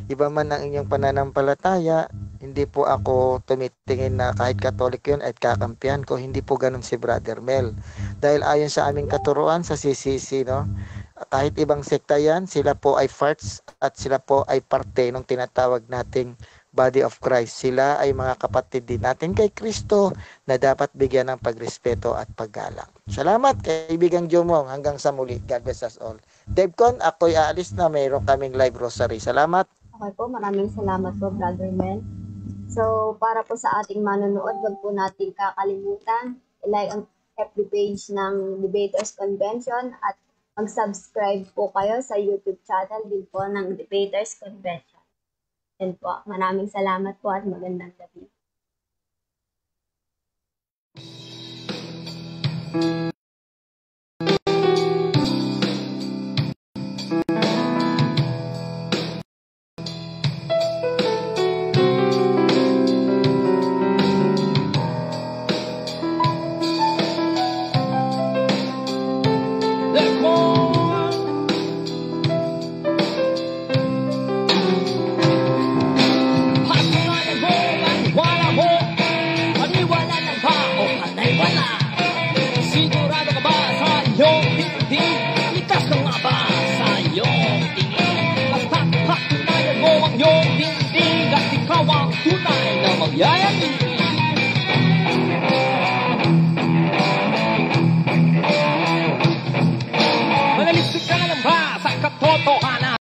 Iba man ang inyong pananampalataya, hindi po ako tumitingin na kahit Katolik yun at kakampihan ko. Hindi po ganun si Brother Mel. Dahil ayon sa aming katuruan sa CCC, no, kahit ibang sekta yan, sila po ay parts at sila po ay parte ng tinatawag nating body of Christ. Sila ay mga kapatid din natin kay Kristo na dapat bigyan ng pagrespeto at paggalang. Salamat kaibigang Jomong. Hanggang sa muli. God bless us all. Devcon, ako'y aalis na. Mayroon kaming live rosary. Salamat. Okay po, maraming salamat po, Brother Mel. So, para po sa ating manonood, wag po natin kakalimutan, i-like ang FB page ng Debaters Convention at mag-subscribe po kayo sa YouTube channel din po ng Debaters Convention. Yan po. Maraming salamat po at magandang gabi.